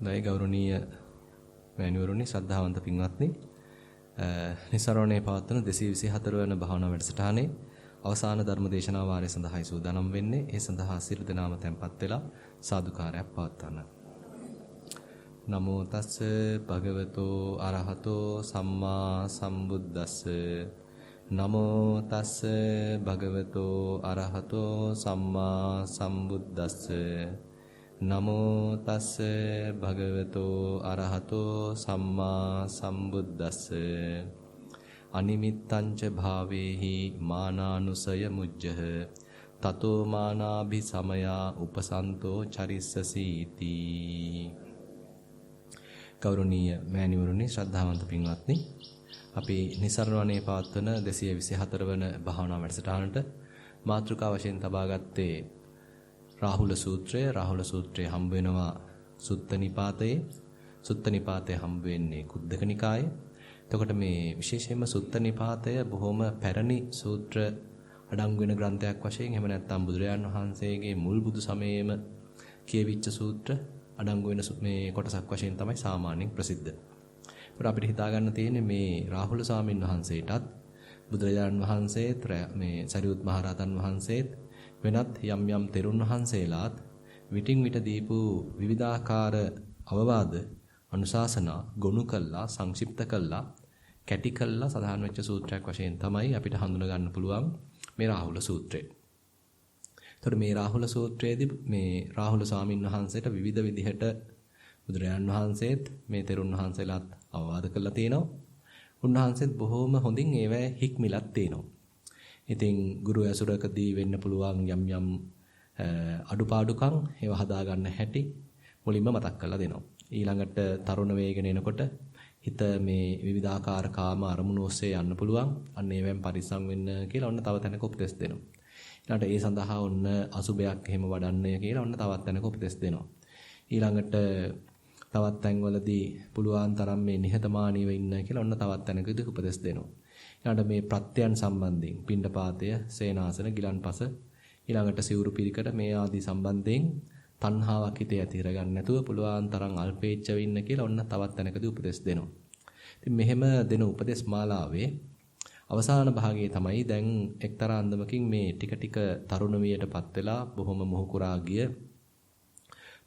දෛ ගෞරවනීය මෑණිවරුනි ශ්‍රද්ධාවන්ත පින්වත්නි නිසරණේ පවත්වන 224 වන භාවනා වැඩසටහනේ අවසාන ධර්ම දේශනා වාරය සඳහායි සූදානම් වෙන්නේ. ඒ සඳහා සියලු දෙනාම tempත් වෙලා සාදුකාරයක් පවත්වන්න. නමෝ තස්ස භගවතෝ අරහතෝ සම්මා සම්බුද්දස්ස නමෝ තස්ස භගවතෝ අරහතෝ සම්මා සම්බුද්දස්ස නමෝ තස්ස භගවතෝ අරහතෝ සම්මා සම්බුද්දස්ස අනිමිත්තං ච භාවේහි මානානුසය මුජ්ජහ තතෝ මානාභි සමයා උපසන්තෝ චරිස්සසීති. ගෞරවනීය මෑණිවරුනි ශ්‍රද්ධාවන්ත පින්වත්නි, අපි නිසරණ වනේ පවත්වන 224 වන භාවනා වැඩසටහනට මාතෘකා වශයෙන් තබා ගත්තේ රාහුල සූත්‍රය. රාහුල සූත්‍රය හම්බ වෙනවා සුත්ත නිපාතයේ. සුත්ත නිපාතය හම්බ වෙන්නේ කුද්දක නිකායේ. එතකොට මේ විශේෂයෙන්ම සුත්ත නිපාතය බොහොම පැරණි සූත්‍ර අඩංගු වෙන ග්‍රන්ථයක් වශයෙන්, එහෙම නැත්නම් බුදුරජාන් වහන්සේගේ මුල් බුදු සමයේම කියවිච්ච සූත්‍ර අඩංගු වෙන මේ කොටසක් වශයෙන් තමයි සාමාන්‍යයෙන් ප්‍රසිද්ධ. ඒකට අපිට හිතා ගන්න තියෙන්නේ මේ රාහුල ස්වාමීන් වහන්සේටත් බුදුරජාන් වහන්සේත් මේ සරියුත් මහ රහතන් වහන්සේත් වෙනත් යම් යම් තෙරුන් වහන්සේලාත් විටින් විට දීපු විවිධාකාර අවවාද අනුශාසනා ගොනු කළා, සංක්ෂිප්ත කළා, කැටි කළා සඳහන් වෙච්ච සූත්‍රයක් වශයෙන් තමයි අපිට හඳුනා ගන්න පුළුවන් මේ රාහුල සූත්‍රය. එතකොට මේ රාහුල සූත්‍රයේදී මේ රාහුල ස්වාමීන් වහන්සේට විවිධ විදිහට බුදුරජාන් වහන්සේත් මේ තෙරුන් වහන්සේලාත් අවවාද කළා තියෙනවා. උන්වහන්සේත් බොහොම හොඳින් ඒවැ හික්මිලක් තියෙනවා. ඉතින් ගුරු ඇසුරකදී වෙන්න පුළුවන් යම් යම් අඩුපාඩුකම් ඒව හදා ගන්න හැටි මුලින්ම මතක් කරලා දෙනවා. ඊළඟට තරුණ වේගන එනකොට හිත මේ විවිධාකාර කාම අරමුණු ඔස්සේ යන්න පුළුවන්. අන්න ඒවෙන් පරිස්සම් වෙන්න කියලා ඔන්න තව තැනක උපදෙස් දෙනවා. ඊළඟට ඒ සඳහා ඔන්න අසුබයක් එහෙම වඩන්නේ කියලා ඔන්න තවත් තැනක උපදෙස් දෙනවා. ඊළඟට තවත් තැන්වලදී පුළුවන් තරම් මේ නිහතමානීව ඉන්න කියලා ඔන්න තවත් තැනකදී උපදෙස් දෙනවා. ඊළඟට මේ ප්‍රත්‍යයන් සම්බන්ධයෙන් පිණ්ඩපාතය, සේනාසන, ගිලන්පස, ඊළඟට සිවුරු පිරිකර මේ ආදී සම්බන්ධයෙන් තණ්හාවක් හිතේ ඇති කරගන්න නැතුව පුළුවන් තරම් අල්පේච්ඡව ඉන්න කියලා ඔන්න තවත් තැනකදී උපදෙස් දෙනවා. ඉතින් මෙහෙම දෙන උපදෙස් මාලාවේ අවසාන භාගයේ තමයි දැන් එක්තරා අන්දමකින් මේ ටික ටික තරුණ වියටපත් වෙලා බොහොම මොහුකුරා ගිය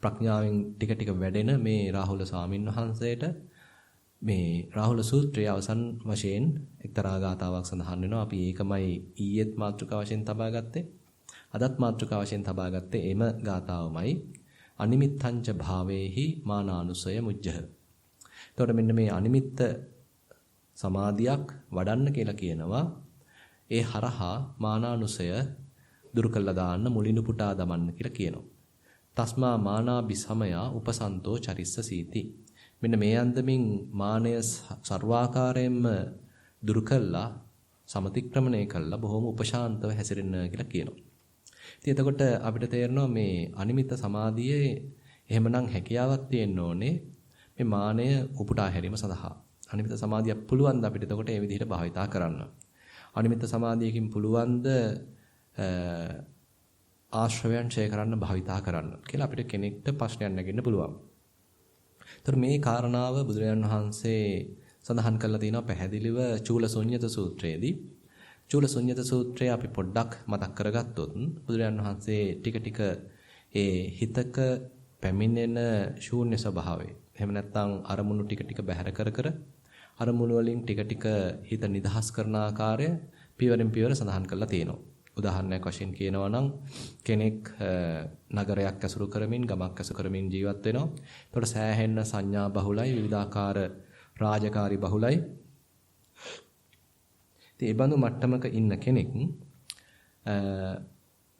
ප්‍රඥාවෙන් ටික ටික වැඩෙන මේ රාහුල ස්වාමින් වහන්සේට මේ රාහුල සූත්‍රයේ අවසන් වශයෙන් එක්තරා ගාතාවක් සඳහන් වෙනවා. අපි ඒකමයි ඊයේත් මාතෘකාව වශයෙන් තබා ගත්තේ. අදත් මාතෘකාව වශයෙන් තබා ගත්තේ එම ගාතාවමයි. අනිමිත්තං ච භාවේහි මානානුසය මුජ්ජහ. එතකොට මෙන්න මේ අනිමිත්ත සමාධියක් වඩන්න කියලා කියනවා. ඒ හරහා මානානුසය දුරු කළා දාන්න, මුලිනු පුටා දමන්න කියලා කියනවා. තස්මා මානාභි සමයා උපසන්තෝ චරිස්ස සීති. මෙන්න මේ අන්දමින් මානය සර්වාකාරයෙන්ම දුරු කළා, සමතික්‍රමණය කළා, බොහොම උපශාන්තව හැසිරෙන්න කියලා කියනවා. ඉතින් එතකොට අපිට තේරෙනවා මේ අනිමිත්ත සමාධියේ එහෙමනම් හැකියාවක් තියෙන්න ඕනේ මේ මානය උපුටා හැරීම සඳහා. අනිමිත්ත සමාධිය පුළුවන් ද අපිට එතකොට මේ විදිහට භාවිතා කරන්න. අනිමිත්ත සමාධියකින් පුළුවන් ද ආශ්‍රවයන් ඡය කරන්න භාවිතා කරන්න කියලා අපිට කෙනෙක්ට ප්‍රශ්නයක් නැගෙන්න පුළුවන්. ඒතර මේ කාරණාව බුදුරජාණන් වහන්සේ සඳහන් කරලා තියෙනවා පැහැදිලිව චූලසුඤ්ඤත සූත්‍රයේදී. චූලසුඤ්ඤත සූත්‍රය අපි පොඩ්ඩක් මතක් කරගත්තොත් බුදුරජාණන් වහන්සේ ටික ටික ඒ හිතක පැමිණෙන ශූන්‍ය ස්වභාවය, එහෙම නැත්නම් අරමුණු ටික ටික බැහැර කර කර අරමුණු වලින් ටික ටික හිත නිදහස් කරන ආකාරය පියවරෙන් පියවර සඳහන් කරලා තියෙනවා. උදාහරණයක් වශයෙන් කියනවා නම් කෙනෙක් නගරයක් ඇසුරු කරමින්, ගමක් ඇසුරු කරමින් ජීවත් වෙනවා. එතකොට සෑහෙන්න සංඥා බහුලයි, විවිධාකාර රාජකාරී බහුලයි. ඉතින් ඒ බඳු මට්ටමක ඉන්න කෙනෙක්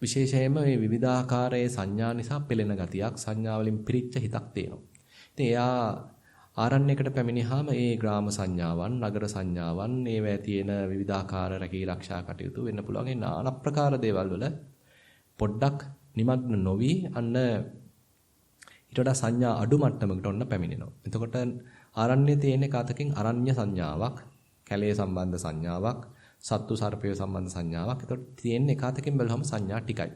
විශේෂයෙන්ම මේ විවිධාකාරයේ සංඥා නිසා පෙළෙන ගතියක්, සංඥා වලින් පිරිච්ච හිතක් තියෙනවා. ඉතින් එයා ආරණ්‍යයකට පැමිණියාම ඒ ග්‍රාම සංඥාවන්, නගර සංඥාවන්, ඒවැය තියෙන විවිධාකාර රැකී ආරක්ෂා කටයුතු වෙන්න පුළුවන්. ඒ নানা ප්‍රකාර දේවල් වල පොඩ්ඩක් නිමග්න නොවි අන්න ඊට වඩා සංඥා අඩු මට්ටමකට ඔන්න පැමිණෙනවා. එතකොට ආරණ්‍යයේ තියෙන කාතකින් අරඤ්‍ය සංඥාවක්, කැලේ සම්බන්ධ සංඥාවක්, සත්තු සර්පය සම්බන්ධ සංඥාවක්. එතකොට තියෙන එකාතකින් බැලුවම සංඥා ටිකයි.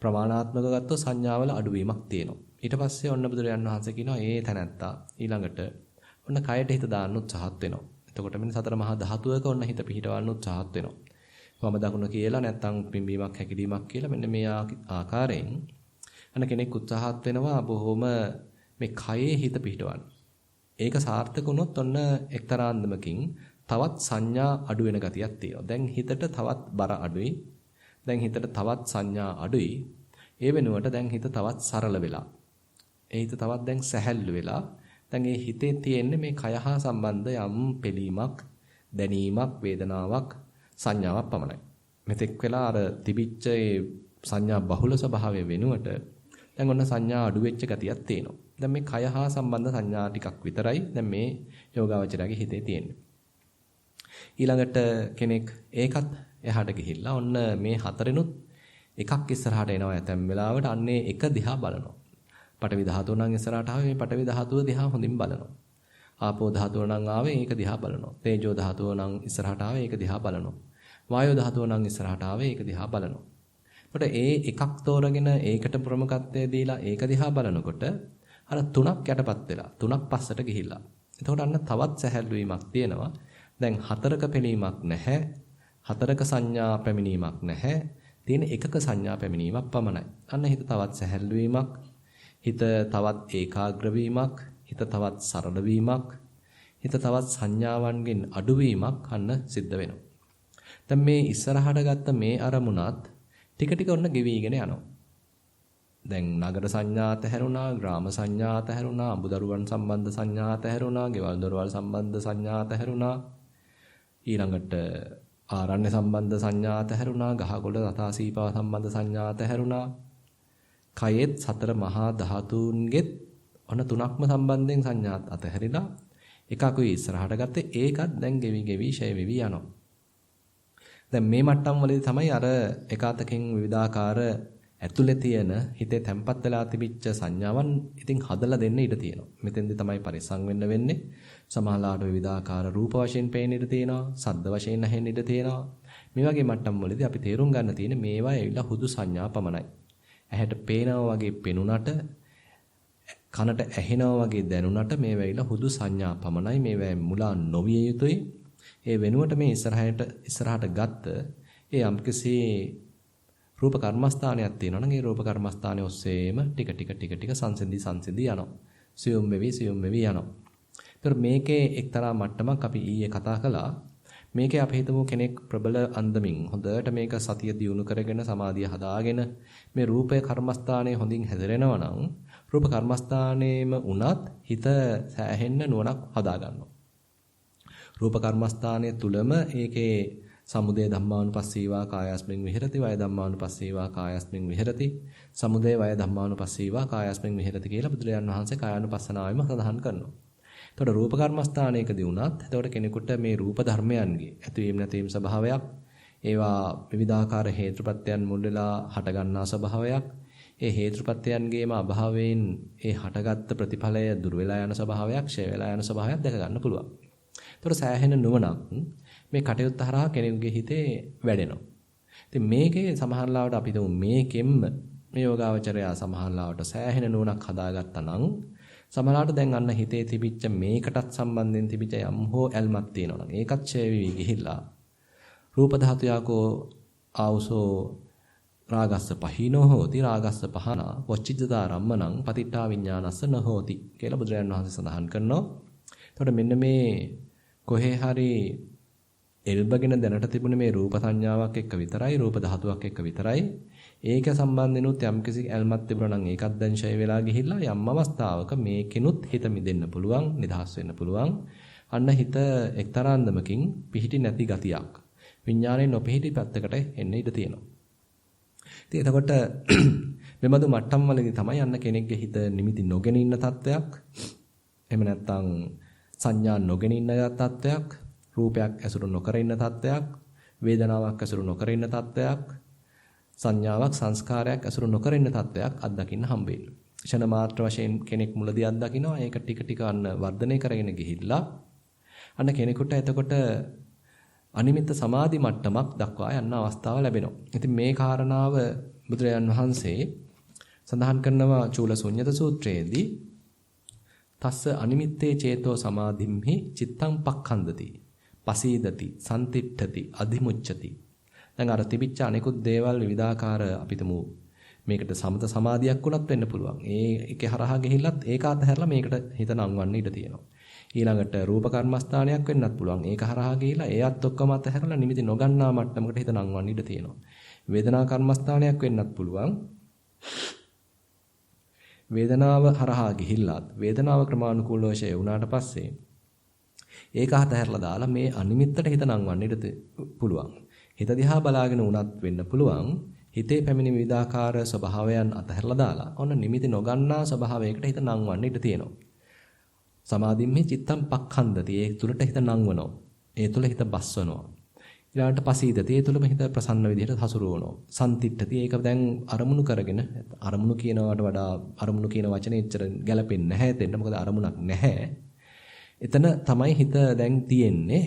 ප්‍රමාණාත්මකව ගත්තොත් සංඥාවල අඩුවීමක් තියෙනවා. ඊට පස්සේ ඔන්න බුදුරජාන් වහන්සේ කියනවා ඒ තැනැත්තා ඊළඟට ඔන්න කයට හිත දාන්න උත්සාහත් වෙනවා. එතකොට මෙන්න සතර මහා ධාතුවක ඔන්න හිත පිහිටවන්න උත්සාහත් වෙනවා. වම දකුණ කියලා නැත්නම් පිම්බීමක් හැකිලීමක් කියලා මෙන්න මේ ආකාරයෙන් අන්න කෙනෙක් උත්සාහත් වෙනවා බොහොම මේ කයේ හිත පිහිටවන්න. ඒක සාර්ථක වුණොත් ඔන්න එක්තරා අන්දමකින් තවත් සංඥා අඩු වෙන ගතියක් තියෙනවා. දැන් හිතට තවත් බර අඩුයි. දැන් හිතට තවත් සංඥා අඩුයි. ඒ වෙනුවට දැන් හිත තවත් සරල වෙලා. ඒ හිත තවත් දැන් සැහැල්ලු වෙලා. දැන් ඒ හිතේ තියෙන්නේ මේ කය හා සම්බන්ධ යම් පිළීමක්, දැනීමක්, වේදනාවක්, සංඥාවක් පමණයි. මෙතෙක් වෙලා අර තිබිච්ච ඒ සංඥා බහුල ස්වභාවය වෙනුවට දැන් ඔන්න සංඥා අඩු වෙච්ච ගතියක් තියෙනවා. දැන් මේ කය හා සම්බන්ධ සංඥා ටිකක් විතරයි දැන් මේ යෝගාවචරයාගේ හිතේ තියෙන්නේ. ඊළඟට කෙනෙක් ඒකත් එහාට ගිහිල්ලා ඔන්න මේ හතරෙනුත් එකක් ඉස්සරහට එනවා ඇතැම් වෙලාවට අන්නේ එක දිහා බලනවා. පඨවි ධාතුව නම් ඉස්සරහට ආවේ මේ පඨවි ධාතුව දිහා හොඳින් බලනවා. ආපෝ ධාතුව නම් ආවේ ඒක දිහා බලනවා. තේජෝ ධාතුව නම් ඉස්සරහට ආවේ ඒක දිහා බලනවා. වායෝ ධාතුව නම් ඉස්සරහට ආවේ ඒක දිහා බලනවා. එතකොට ඒ එකක් තෝරගෙන ඒකට ප්‍රමුඛත්වය දීලා ඒක දිහා බලනකොට අර තුනක් යටපත් වෙලා තුනක් පස්සට ගිහිල්ලා. එතකොට අන්න තවත් සැහැල්ලු වීමක් තියෙනවා. දැන් හතරක පෙනීමක් නැහැ. හතරක සංඥා පැමිණීමක් නැහැ. තියෙන එකක සංඥා පැමිණීමක් පමණයි. අන්න හිත තවත් සැහැල්ලු වීමක්, හිත තවත් ඒකාග්‍ර වීමක්, හිත තවත් සරල වීමක්, හිත තවත් සංඥාවන්ගෙන් අඩු වීමක් අන්න සිද්ධ වෙනවා. දැන් මේ ඉස්සරහට ගත්ත මේ අරමුණත් ටික ටික ඔන්න ගෙවිගෙන යනවා. දැන් නගර සංඥා ඇතහැරුණා, ග්‍රාම සංඥා ඇතහැරුණා, අඹදරුවන් සම්බන්ධ සංඥා ඇතහැරුණා, ගෙවල් දොරවල් සම්බන්ධ සංඥා ඇතහැරුණා. ඊළඟට ආරණ්‍ය සම්බන්ධ සංඥා ඇතහැරුණා, ගහකොළ රතා සීපව සම්බන්ධ සංඥා ඇතහැරුණා. කයෙත් සතර මහා ධාතුන්ගෙත් ඔන්න තුනක්ම සම්බන්ධයෙන් සංඥාත් ඇතහැරිලා එකකුයි ඉස්සරහට ගත්තේ ඒකත් දැන් ගෙවි ගෙවි ෂය වෙවි යනවා. දැන් මේ මට්ටම් වලදී තමයි අර එකාතකින් විවිධාකාර ඇතුලේ තියෙන හිතේ තැම්පත් වෙලා තිබිච්ච සංඥාවන් ඉතින් හදලා දෙන්න ඉඩ තියෙනවා. මෙතෙන්දී තමයි පරිසං වෙන්න වෙන්නේ. සමහරලාට විවිධාකාර රූප වශයෙන් පේන්න ඉඩ තියෙනවා. ශබ්ද වශයෙන් ඇහෙන්න ඉඩ තියෙනවා. මේ වගේ මට්ටම් වලදී අපි තේරුම් ගන්න තියෙන්නේ මේවා ඇවිල්ලා හුදු සංඥා පමණයි. ඇහැට පේනවා වගේ පෙනුනට කනට ඇහෙනවා වගේ දැනුනට මේවා ඇවිල්ලා හුදු සංඥා පමණයි. මේවා මුලා නොවිය යුතුයි. ඒ වෙනුවට මේ ඉස්සරහට ගත්ත ඒ යම්කිසි රූප කර්මස්ථානයක් තියෙනවා නම් ඒ රූප කර්මස්ථානයේ ඔස්සේම ටික සංසිඳී යනවා. සියුම් වෙවි යනවා. ඒතර මේකේ එක්තරා මට්ටමක් අපි ඊයේ කතා කළා. මේකේ අපි හිතමු කෙනෙක් ප්‍රබල අන්දමින් හොඳට මේක සතිය දියුණු කරගෙන සමාධිය හදාගෙන මේ රූපේ කර්මස්ථානයේ හොඳින් හැදෙරෙනවා නම් රූප කර්මස්ථානයේම උනත් හිත සෑහෙන්න නුවණක් හදා ගන්නවා. රූප කර්මස්ථානයේ තුලම ඒකේ සමුදය ධම්මානුපස්සීවා කායස්මින් විහෙරති වය ධම්මානුපස්සීවා කායස්මින් විහෙරති සමුදය වය ධම්මානුපස්සීවා කායස්මින් විහෙරති කියලා බුදුරජාන් වහන්සේ කායानुපස්සනාවෙම සඳහන් කරනවා. එතකොට රූප කර්මස්ථානයකදී වුණත් එතකොට කෙනෙකුට මේ රූප ධර්මයන්ගේ ඇතිවීම නැතිවීම ස්වභාවයක් ඒවා විවිධාකාර හේතුප්‍රත්‍යයන් මුල් වෙලා හටගන්නා ස්වභාවයක් ඒ හේතුප්‍රත්‍යයන්ගේම අභාවයෙන් ඒ හටගත්තු ප්‍රතිඵලය දුර වෙලා යන ස්වභාවයක් ෂය වෙලා යන ස්වභාවයක් දැක ගන්න පුළුවන්. එතකොට සෑහෙන නුවණක් මේ කටයුත්ත හරහා කෙනෙකුගේ හිතේ වැඩෙනවා. ඉතින් මේකේ සමහරලාවට අපි හිතමු මේකෙම්ම මේ යෝගාවචරයා සමහරලාවට සෑහෙන නුවණක් හදාගත්තා නම් සමහරලාට දැන් අන්න හිතේ තිබිච්ච මේකටත් සම්බන්ධයෙන් තිබිච්ච යම් හෝ ඇල්මක් තියෙනවා නම් ඒකත් ඡය වෙවි ගිහිල්ලා රූප ධාතුයකෝ ආවසෝ රාගස්ස පහිනෝ හෝති රාගස්ස පහන වච්චිජ්ජතා රම්මනං පතිට්ඨා විඥානස්ස නහෝති කියලා බුදුරජාණන් වහන්සේ සඳහන් කරනවා. එතකොට මෙන්න මේ කොහේ හරි එල්බගෙන දැනට තිබුණ මේ රූප සංඥාවක් එක්ක විතරයි රූප ධාතුවක් එක්ක විතරයි ඒක සම්බන්ධෙනුත් යම්කිසි ඇල්මක් තිබුණා නම් ඒකත් දැන් ෂය වෙලා ගිහිල්ලා යම් අවස්ථාවක මේකිනුත් හිත මිදෙන්න පුළුවන් නිදහස් වෙන්න පුළුවන් අන්න හිත එක්තරා අන්දමකින් පිහිටි නැති ගතියක් විඥාණයෙන් නොපිහිටි පැත්තකට එන්න ඉඩ තියෙනවා. ඉතින් එතකොට මෙබඳු මට්ටම් වලදී තමයි අන්න කෙනෙක්ගේ හිත නිමිති නොගෙන ඉන්න තත්වයක් එහෙම නැත්නම් සංඥා නොගෙන ඉන්න තත්වයක් රූපයක් ඇසුරු නොකර ඉන්න තත්වයක් වේදනාවක් ඇසුරු නොකර ඉන්න තත්වයක් සංඥාවක් සංස්කාරයක් ඇසුරු නොකර ඉන්න තත්වයක් අත්දකින්න හම්බ වෙනවා. ක්ෂණ මාත්‍ර වශයෙන් කෙනෙක් මුලදී අත්දකිනවා ඒක ටික ටික අන්න වර්ධනය කරගෙන ගිහිල්ලා අන්න කෙනෙකුට එතකොට අනිමිත්ත සමාධි මට්ටමක් දක්වා යන්න අවස්ථාව ලැබෙනවා. ඉතින් මේ කාරණාව බුදුරජාන් වහන්සේ සඳහන් කරනවා චූල ශුන්්‍යත සූත්‍රයේදී තස්ස අනිමිත්තේ චේතෝ සමාධිම්හි චිත්තං පක්ඛන්දති පසීදති සම්තිට්ඨති අධිමුච්ඡති. දැන් අර තිබිච්ච අනිකුත් දේවල් විවිධාකාර අපිටම මේකට සමත සමාධියක් උනත් වෙන්න පුළුවන්. ඒකේ හරහා ගිහිල්ලත් ඒක අතහැරලා මේකට හිත නංවන්න ඉඩ තියෙනවා. ඊළඟට රූප කර්මස්ථානයක් වෙන්නත් පුළුවන්. ඒක හරහා ගිහිල්ලා ඒත් ඔක්කොම අතහැරලා නිමිති නොගන්නා මට්ටමකට හිත නංවන්න ඉඩ තියෙනවා. වේදනා කර්මස්ථානයක් වෙන්නත් පුළුවන්. වේදනාව හරහා ගිහිල්ලත් වේදනාව ක්‍රමානුකූලව ෂේ වුණාට පස්සේ ඒක අතහැරලා දාලා මේ අනිමිත්තට හිත නංවන්න ඉඩ පුළුවන්. හිත දිහා බලාගෙන උනත් වෙන්න පුළුවන්. හිතේ පැමිණි විවිධාකාර ස්වභාවයන් අතහැරලා දාලා ඔන්න නිමිති නොගන්නා ස්වභාවයකට හිත නංවන්න ඉඩ තියෙනවා. සමාධිම්හි චිත්තම් පක්ඛන්දති. ඒ තුලට හිත නංවනවා. ඒ තුල හිත බස්සනවා. ඊළඟට පසීදති. ඒ තුලම හිත ප්‍රසන්න විදිහට හසුරුවනවා. සම්තිට්ඨති. ඒක දැන් අරමුණු කරගෙන අරමුණු කියනවට වඩා අරමුණු කියන වචනේ එච්චර ගැලපෙන්නේ නැහැ එතෙන්ට. මොකද අරමුණක් නැහැ. එතන තමයි හිත දැන් තියෙන්නේ.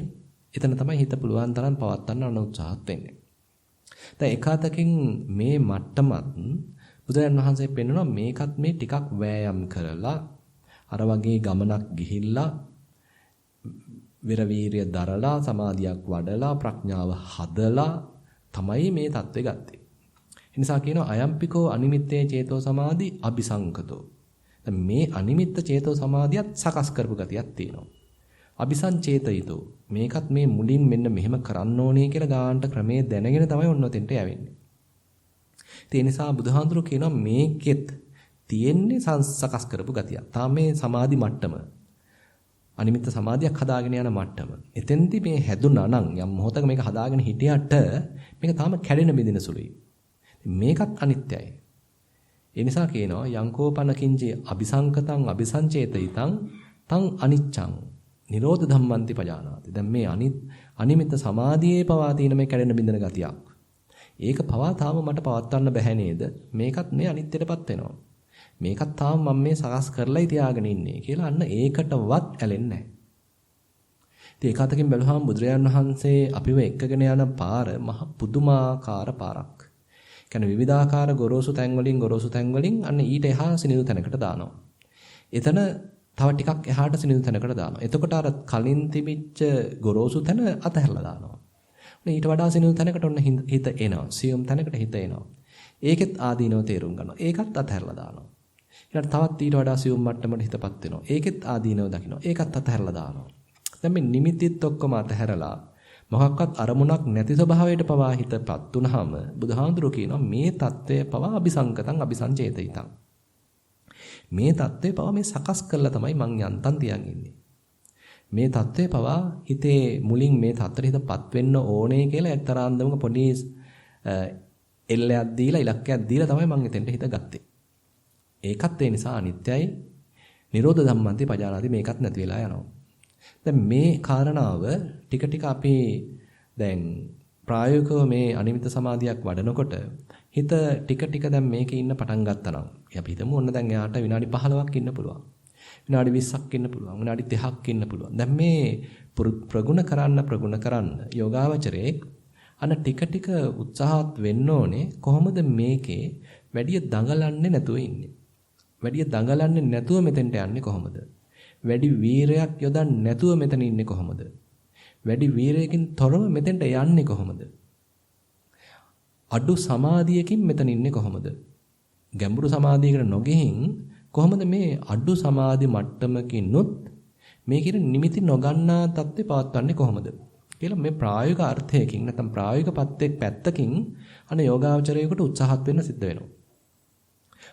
එතන තමයි හිත පුළුවන් තරම් පවත්වන්න අනුත්සාහත් වෙන්නේ. දැන් එකතකින් මේ මට්ටමත් බුදුරජාණන් වහන්සේ පෙන්වනවා මේකත් මේ ටිකක් වෑයම් කරලා අර වගේ ගමනක් ගිහිල්ලා විරවීරිය දරලා සමාධියක් වඩලා ප්‍රඥාව හදලා තමයි මේ தත්ත්වෙ ගත්තේ. ඒ නිසා කියනවා අයම්පිකෝ අනිමිත්තේ චේතෝ සමාධි අபிසංකතෝ. දැන් මේ අනිමිත්ත චේතෝ සමාධියත් සකස් කරපු ගතියක් තියෙනවා. අபிසංචේතයිතෝ. මේකත් මේ මුලින් මෙන්න මෙහෙම කරන්න ඕනේ කියලා ගානට ක්‍රමයේ දැනගෙන තමයි ඔන්න ඔතෙන්ට යවෙන්නේ. ඒ නිසා බුදුහාඳුරු කියනවා මේකෙත් තියෙන්නේ සකස් කරපු ගතියක්. තාම මේ සමාධි මට්ටම අනිමිත්ත සමාධියක් හදාගෙන යන මට්ටම. එතෙන්දී මේ හැදුනා නම් යම් මොහොතක මේක හදාගෙන හිටියට මේක තාම කැඩෙන බිඳින සුළුයි. මේකත් අනිත්‍යයි. ඒ නිසා කියනවා යංකෝපන කිංචේ අபிසංකතං අபிසංචේතිතං තං අනිච්ඡං නිරෝධ ධම්මන්ති පජානාති. දැන් මේ අනිමිත්ත සමාධියේ පවා තියෙන මේ කැඩෙන බිඳින ගතියක්. ඒක පවා තාම මට පවත්වන්න බැහැ නේද? මේකත් මේ අනිත්‍යයටපත් වෙනවා. මේකත් තාම මම මේ සකස් කරලායි තියාගෙන ඉන්නේ කියලා අන්න ඒකටවත් ඇලෙන්නේ නැහැ. ඉතින් ඒකතකින් බැලුවාම බුදුරජාණන් වහන්සේ අපිව එක්කගෙන යන පාර මහ පුදුමාකාර පාරක්. කියන්නේ විවිධාකාර ගොරෝසු තැන් වලින් අන්න ඊට එහා සිනිඳු තැනකට දානවා. එතන තව ටිකක් එහාට සිනිඳු තැනකට දානවා. එතකොට අර කලින් තිබිච්ච ගොරෝසු තැන අතහැරලා දානවා. ඊට වඩා සිනිඳු තැනකට ඔන්න හිත එනවා. සියුම් තැනකට හිත එනවා. ඒකෙත් ආදීනව තේරුම් ගන්නවා. ඒකත් අතහැරලා දානවා. ඊට තවත් ඊට වඩා සියුම් මට්ටමකට හිතපත් වෙනවා. ඒකෙත් ආදීනව දකිනවා. ඒකත් අතහැරලා දානවා. දැන් මේ නිමිතිත් ඔක්කොම අතහැරලා මොකක්වත් අරමුණක් නැති ස්වභාවයට පවා හිතපත් වුනහම බුදුහාඳුරෝ කියනවා මේ தත්ත්වය පවා අபிසංකතං අபிසංචේතිතං. මේ தත්ත්වය පවා මේ සකස් කරලා තමයි මං යන්තම් තියන් ඉන්නේ. මේ தත්ත්වය පවා හිතේ මුලින් මේ தත්ත්වෙට හිතපත් වෙන්න ඕනේ කියලා එක්තරාන්දමක පොඩි එල්ලයක් දීලා ඉලක්කයක් දීලා තමයි මං එතෙන්ට හිත ගත්තේ. ඒකත් ඒ නිසා අනිත්‍යයි. නිරෝධ ධම්මන්ති පජානාති මේකත් නැති වෙලා යනවා. දැන් මේ කාරණාව ටික ටික අපි දැන් ප්‍රායෝගිකව මේ අනිමිත්ත සමාධියක් වඩනකොට හිත ටික ටික දැන් මේකේ ඉන්න පටන් ගත්තා නම් අපි හිතමු ඔන්න දැන් එයාට විනාඩි 15ක් ඉන්න පුළුවන්. විනාඩි 20ක් ඉන්න පුළුවන්. විනාඩි 30ක් ඉන්න පුළුවන්. දැන් මේ ප්‍රගුණ කරන්න යෝගාවචරයේ අන්න ටික ටික උත්සාහත් වෙන්න ඕනේ කොහොමද මේකේ වැඩි දඟලන්නේ නැතුව ඉන්නේ. වැඩි දඟලන්නේ නැතුව මෙතෙන්ට යන්නේ කොහොමද? වැඩි වීරයක් යොදන්නේ නැතුව මෙතන ඉන්නේ කොහොමද? වැඩි වීරයකින් තොරව මෙතෙන්ට යන්නේ කොහොමද? අඩු සමාධියකින් මෙතන ඉන්නේ කොහොමද? ගැඹුරු සමාධියකට නොගෙහින් කොහොමද මේ අඩු සමාධි මට්ටමකිනුත් මේ කියන නිමිති නොගන්නා தත්ත්වේ පවත්වන්නේ කොහොමද? කියලා මේ ප්‍රායෝගික අර්ථයකින් නැත්නම් ප්‍රායෝගික පැත්තකින් අනේ යෝගාචරයේකට උත්සාහත් වෙන්න සිද්ධ වෙනවා.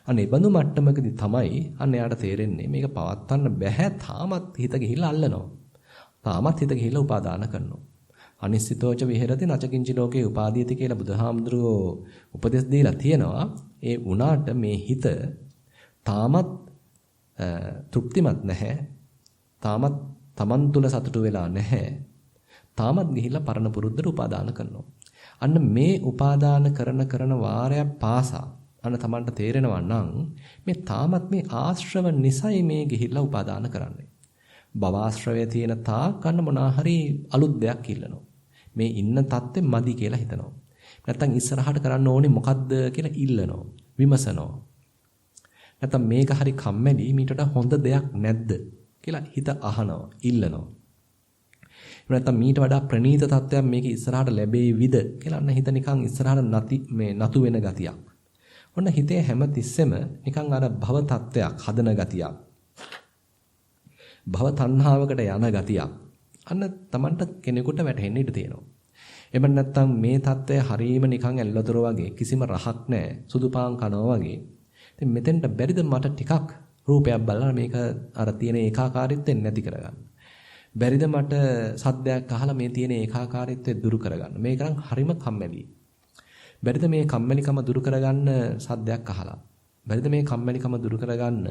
අනේ බඳු මට්ටමකදී තමයි අන්න යාට තේරෙන්නේ මේක පවත්වන්න බැහැ තාමත් හිත ගිහිල්ලා අල්ලනවා. තාමත් හිත ගිහිල්ලා උපාදාන කරනවා. අනිශ්චිතෝච විහෙරති නචකින්චි ලෝකේ උපාදීයති කියලා බුදුහාමුදුරුවෝ උපදෙස් දීලා තියෙනවා. ඒ වුණාට මේ හිත තාමත් තෘප්තිමත් නැහැ. තාමත් Taman තුල සතුටු වෙලා නැහැ. තාමත් ගිහිල්ලා පරණ පුරුද්දට උපාදාන කරනවා. අන්න මේ උපාදාන කරන වාරයක් පාසා අන්න Tamanට තේරෙනවා නම් මේ තාමත් මේ ආශ්‍රව නිසයි මේ ගිහිල්ලා උපාදාන කරන්නේ. භවආශ්‍රවය තියෙන තාක් අන්න මොනවා හරි අලුත් දෙයක් ඉල්ලනවා. මේ ඉන්න තත්ත්වෙ මදි කියලා හිතනවා. නැත්තම් ඉස්සරහට කරන්න ඕනේ මොකද්ද කියලා ඉල්ලනවා. විමසනවා. නැත්නම් මේක හරි කම්මැලි මීට වඩා හොඳ දෙයක් නැද්ද කියලා හිත අහනවා, ඉල්ලනවා. එහෙම නැත්නම් මීට වඩා ප්‍රණීත තත්ත්වයක් මේක ඉස්සරහට ලැබෙයිවිද කියලා අන්න හිත නිකන් ඉස්සරහට නතු වෙන ගතියක්. ඔන්න හිතේ හැම තිස්සෙම නිකන් අර භව තත්ත්වයක් හදන ගතියක්. භව තණ්හාවකට යන ගතියක්. අන්න Tamanට කෙනෙකුට වැටහෙන්න ඉඩ තියෙනවා. එහෙම නැත්නම් මේ தත්ත්වය හරීම නිකන් ඇල්ලතර වගේ කිසිම රහක් නැහැ. සුදු පාන් කනවා වගේ. ඉතින් මෙතෙන්ට බැරිද මට ටිකක් රූපයක් බලලා මේක අර තියෙන ඒකාකාරීත්වය නැති කරගන්න. බැරිද මට සද්දයක් අහලා මේ තියෙන ඒකාකාරීත්වය දුරු කරගන්න. මේක නම් හරීම කම්මැලි. බැරිද මේ කම්මැලිකම දුරු කරගන්න සද්දයක් අහලා. බැරිද මේ කම්මැලිකම දුරු කරගන්න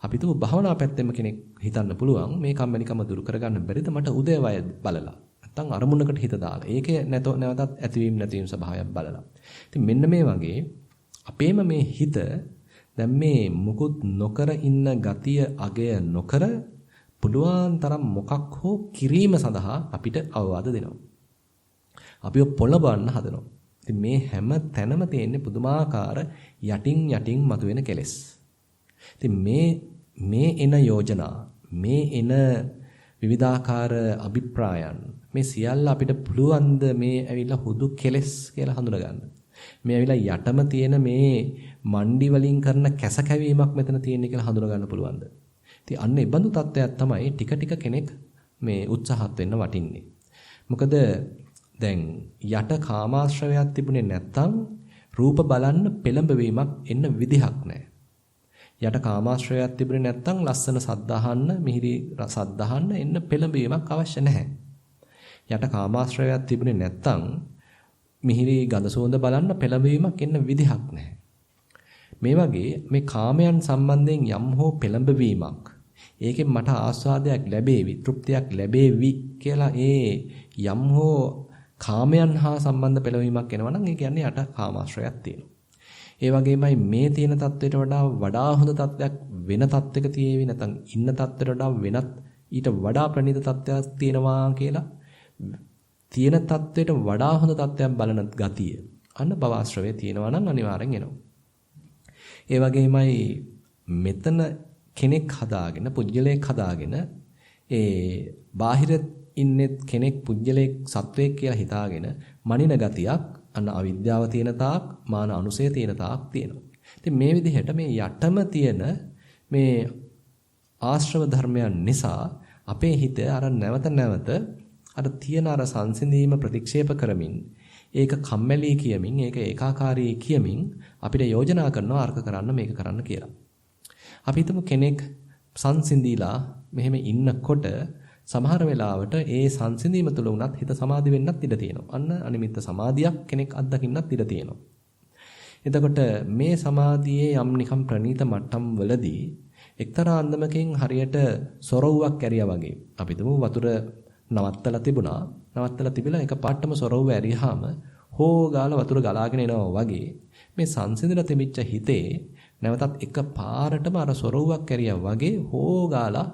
අපිට භවනා පැත්තෙම කෙනෙක් හිතන්න පුළුවන් මේ කම්මැලිකම දුරු කරගන්න බැරිද මට උදේවය බලලා. නැත්තම් අරමුණකට හිත දාලා. ඒකේ නැවතත් ඇතිවීම නැතිවීම ස්වභාවයක් බලලා. ඉතින් මෙන්න මේ වගේ අපේම මේ හිත දැන් මේ මුකුත් නොකර ඉන්න ගතිය අගය නොකර පුළුවන් තරම් මොකක් හෝ කිරීම සඳහා අපිට අවවාද දෙනවා. අපිව පොළඹවන්න හදනවා. ඉතින් මේ හැම තැනම තියෙන්නේ පුදුමාකාර යටින් මතුවෙන කෙලෙස්. ඉතින් මේ එන යෝජනා, මේ එන විවිධාකාර අභිප්‍රායන් මේ සියල්ල අපිට පුළුවන් ද මේ ඇවිල්ලා හුදු කෙලෙස් කියලා හඳුනගන්න. මේ ඇවිල්ලා යටම තියෙන මේ මණ්ඩි වලින් කරන කැස කැවීමක් මෙතන තියෙන කියලා හඳුනා ගන්න පුළුවන්ද? ඉතින් අන්න ඒ බඳු තත්ත්වයක් තමයි ටික ටික කෙනෙක් මේ උත්සාහත් වෙන්න වටින්නේ. මොකද දැන් යට කාමාශ්‍රවයක් තිබුණේ නැත්තම් රූප බලන්න පෙළඹවීමක් එන්න විදිහක් නැහැ. යට කාමාශ්‍රවයක් තිබුණේ නැත්තම් ලස්සන සද්ද අහන්න, මිහිරි සද්ද අහන්න එන්න පෙළඹවීමක් අවශ්‍ය නැහැ. යට කාමාශ්‍රවයක් තිබුණේ නැත්තම් මිහිරි ගඳ සුවඳ බලන්න පෙළඹවීමක් එන්න විදිහක් නැහැ. මේ වගේ මේ කාමයන් සම්බන්ධයෙන් යම් හෝ පෙළඹවීමක් ඒකෙන් මට ආස්වාදයක් ලැබේවි, තෘප්තියක් ලැබේවි කියලා ඒ යම් හෝ කාමයන් හා සම්බන්ධ පෙළවීමක් එනවා නම් ඒ කියන්නේ යට කාමාශ්‍රයයක් තියෙනවා. ඒ වගේමයි මේ තියෙන தത്വයට වඩා හොඳ தത്വයක් වෙන தത്വයක තියෙවි නැත්නම් ඉන්න தത്വයට වඩා වෙනත් ඊට වඩා ප්‍රණීත தത്വයක් තියෙනවා කියලා තියෙන தത്വයට වඩා හොඳ தത്വයක් බලන ගතිය. අන්න භවආශ්‍රවයේ තියෙනවා නම් අනිවාර්යෙන් එනවා. ඒ වගේමයි මෙතන කෙනෙක් හදාගෙන පුජ්‍යලයක් හදාගෙන ඒ බාහිර ඉන්නේ කෙනෙක් පුජ්‍යලයක් සත්වයක් කියලා හිතාගෙන මනින ගතියක් අන්න අවිද්‍යාව තියෙන තාක් මාන අනුසය තියෙන තාක් තියෙනවා. ඉතින් මේ විදිහට මේ යටම තියෙන මේ ආශ්‍රව ධර්මයන් නිසා අපේ හිත අර නැවත අර තියෙන අර සංසිඳීම ප්‍රතික්ෂේප කරමින් ඒක කම්මැලි කියමින් ඒක ඒකාකාරී කියමින් අපිට යෝජනා කරනවා අර්ථ කරන්න මේක කරන්න කියලා. අපි හිතමු කෙනෙක් සංසිඳීලා මෙහෙම ඉන්නකොට සමහර වෙලාවට ඒ සංසිඳීම තුළ උනත් හිත සමාධි වෙන්නත් ඉඩ තියෙනවා. අන්න අනිමිත්ත සමාධියක් කෙනෙක් අත්දකින්නත් ඉඩ තියෙනවා. එතකොට මේ සමාධියේ යම් නිකම් ප්‍රණීත මට්ටම් වලදී එක්තරා අන්දමකින් හරියට සොරවුවක් ඇරියා වගේ. අපි හිතමු වතුර නවත්තලා තිබුණා. නවත්තලා තිබිලා එක පාටම සොරවුව ඇරියාම හෝ ගාලා වතුර ගලාගෙන එනවා වගේ මේ සංසිඳලා තිබිච්ච හිතේ නැවතත් එක පාරටම අර සොරවුවක් ඇරියා වගේ හෝ ගාලා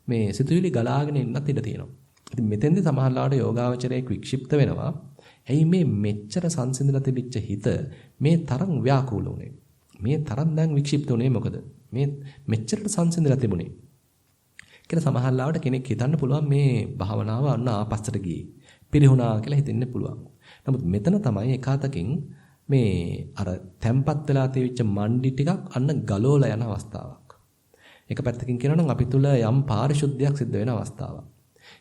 මේ සිතුවිලි ගලාගෙන එන්නත් ඉඩ තියෙනවා. ඉතින් මෙතෙන්දී සමහරවිට යෝගාවචරයේ වික්ෂිප්ත වෙනවා. ඇයි මේ මෙච්චර සංසිඳලා තිබිච්ච හිත මේ තරම් ව්‍යාකූල උනේ? මේ තරම් දැන් වික්ෂිප්ත උනේ මොකද? මේ මෙච්චරට සංසිඳලා තිබුණේ. කියලා සමහරවිට කෙනෙක් හිතන්න පුළුවන් මේ භාවනාව අන්න ආපස්සට ගියේ. පිරිහුණා කියලා හිතෙන්න පුළුවන්. නමුත් මෙතන තමයි එකාතකින් මේ අර තැම්පත් වෙලා තියවිච්ච මණ්ඩි ටිකක් අන්න ගලෝලා යන අවස්ථාවක්. එක පැත්තකින් කියනවා නම් අපි තුල යම් පාරිශුද්ධියක් සිද්ධ වෙන අවස්ථාවක්.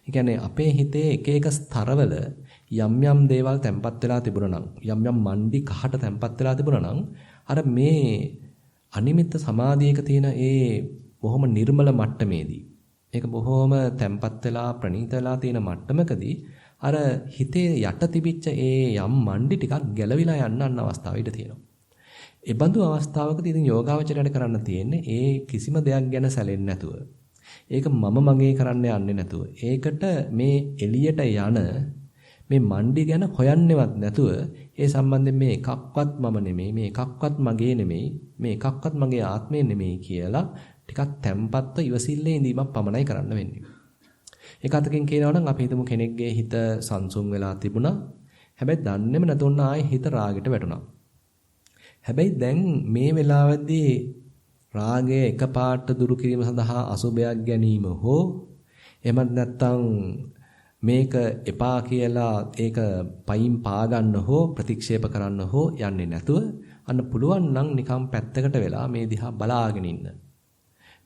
ඒ කියන්නේ අපේ හිතේ එක එක ස්තරවල යම් දේවල් තැම්පත් වෙලා තිබුණා නම් යම් මණ්ඩි කහට තැම්පත් වෙලා තිබුණා නම් අර මේ අනිමිත්ත සමාධියක තියෙන ඒ බොහොම නිර්මල මට්ටමේදී ඒක බොහොම තැම්පත් වෙලා ප්‍රණීත වෙලා තියෙන මට්ටමකදී අර හිතේ යට තිබිච්ච ඒ යම් මණ්ඩි ටිකක් ගැලවිලා යන්න අවස්ථාව ඊට තියෙනවා. ඒ බඳු අවස්ථාවකදී ඉතින් යෝගාවචරයට කරන්න තියෙන්නේ ඒ කිසිම දෙයක් ගැන සැලෙන්නේ නැතුව. ඒක මම මගේ කරන්න යන්නේ නැතුව. ඒකට මේ එළියට යන මේ මණ්ඩි ගැන හොයන්නේවත් නැතුව ඒ සම්බන්ධයෙන් මේ එකක්වත් මම නෙමෙයි, මේ එකක්වත් මගේ නෙමෙයි, මේ එකක්වත් මගේ ආත්මය නෙමෙයි කියලා ටිකක් තැම්පත්ව ඉවසිල්ලේ ඉඳීමක් පමණයි කරන්න වෙන්නේ. ඒක අතකින් කියනවා නම් අපි හිතමු කෙනෙක්ගේ හිත සංසුන් වෙලා තිබුණා. හැබැයි දන්නේම නැතුණ ආයේ හිත රාගෙට වැටුණා. හැබැයි දැන් මේ වෙලාවේදී රාගය එකපාරට දුරු කිරීම සඳහා අසුබයක් ගැනීම හෝ එහෙමත් නැත්නම් මේක එපා කියලා ඒක පයින් පා ගන්න හෝ ප්‍රතික්ෂේප කරන්න හෝ යන්නේ නැතුව අන්න පුළුවන් නම් නිකන් පැත්තකට වෙලා මේ දිහා බලාගෙන ඉන්න.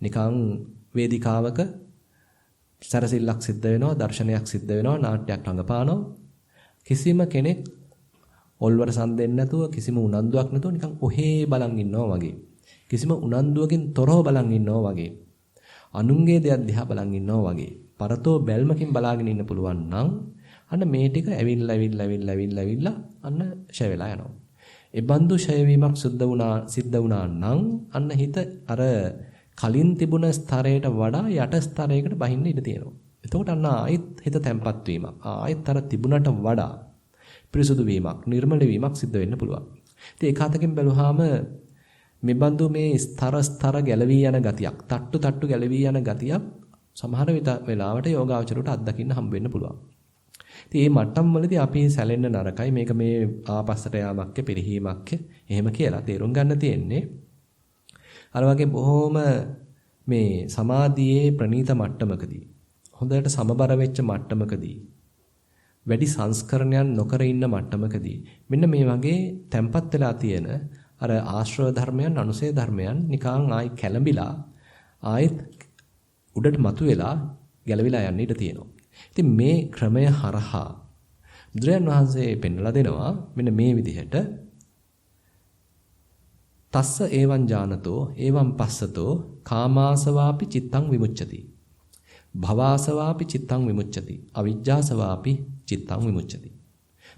නිකන් වේදිකාවක සරසිල්ලක් සිද්ධ වෙනවා, දර්ශනයක් සිද්ධ වෙනවා, නාට්‍යයක් රඟපානවා. කිසිම කෙනෙක් ඔල්වර සම් දෙන්නේ නැතුව, කිසිම උනන්දුවක් නැතුව නිකන් ඔහේ බලන් ඉන්නවා වගේ. කිසිම උනන්දුවකින් තොරව බලන් ඉන්නවා වගේ. අනුන්ගේ දෙයක් දිහා බලන් ඉන්නවා වගේ. පරතෝ බැල්මකින් බලාගෙන ඉන්න පුළුවන් නම් අන්න මේ ටික ඇවිල්ලා අන්න ෂය වෙලා යනවා. ඒ බඳු ෂය වීමක් සිද්ධ වුණා නම් අන්න හිත අර කලින් තිබුණ ස්තරයට වඩා යට ස්තරයකට බහින්න ඉඩ තියෙනවා. එතකොට අන්න ආයෙත් හිත තැම්පත් වීමක්, ආයෙත් අර තිබුණට වඩා පිරිසුදු වීමක්, නිර්මල වීමක් සිද්ධ වෙන්න පුළුවන්. ඉතින් ඒක අතකින් බැලුවාම මේ බඳු මේ ස්තර ගැලවී යන ගතියක්, තට්ටු ගැලවී යන ගතියක් සමහර වෙලාවට යෝගාවචරයට අත්දකින්න හම්බ වෙන්න පුළුවන්. ඉතින් මේ මට්ටම් වලදී අපි සැලෙන්න නරකයි. මේක මේ ආපස්සට යාමක්ක පිරිහීමක්ක එහෙම කියලා තේරුම් ගන්න තියෙන්නේ. අර වගේ බොහොම මේ සමාධියේ ප්‍රනීත මට්ටමකදී, හොඳට සමබර වෙච්ච මට්ටමකදී, වැඩි සංස්කරණයන් නොකර ඉන්න මට්ටමකදී මෙන්න මේ වගේ තැම්පත් වෙලා තියෙන අර ආශ්‍රව ධර්මයන්, අනුසය ධර්මයන් නිකන් ආයි කැළඹිලා ආයෙත් උඩට මතුවෙලා ගැලවිලා යන්න ඉඩ තියෙනවා. ඉතින් මේ ක්‍රමය හරහා බුදුරජාන් වහන්සේ පෙන්වලා දෙනවා මෙන්න මේ විදිහට තස්ස ඒවං ඥානතෝ ඒවං පස්සතෝ කාමාසවාපි චිත්තං විමුච්ඡති. භවාසවාපි චිත්තං විමුච්ඡති. අවිජ්ජාසවාපි චිත්තං විමුච්ඡති.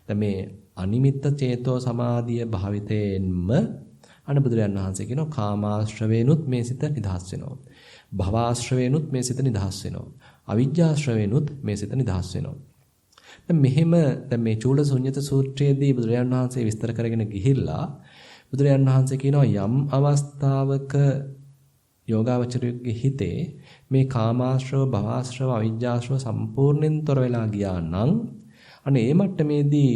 දැන් මේ අනිමිත්ත චේතෝ සමාධිය භාවිතයෙන්ම අන්න බුදුරජාන් වහන්සේ කියනවා කාමාශ්‍රවේනුත් මේ සිත නිදහස් වෙනවා. භවආශ්‍රවේනුත් මේ සිත නිදහස් වෙනවා. අවිජ්ජාශ්‍රවේනුත් මේ සිත නිදහස් වෙනවා. දැන් මේ චූල ශුන්්‍යත සූත්‍රයේදී බුදුරජාන් වහන්සේ විස්තර කරගෙන ගිහිල්ලා බුදුරජාන් වහන්සේ කියනවා යම් අවස්ථාවක යෝගාවචරයේ හිතේ මේ කාමාශ්‍රව, භවආශ්‍රව, අවිජ්ජාශ්‍රව සම්පූර්ණයෙන් තොර වෙලා ගියා නම් අනේ මේ මට්ටමේදී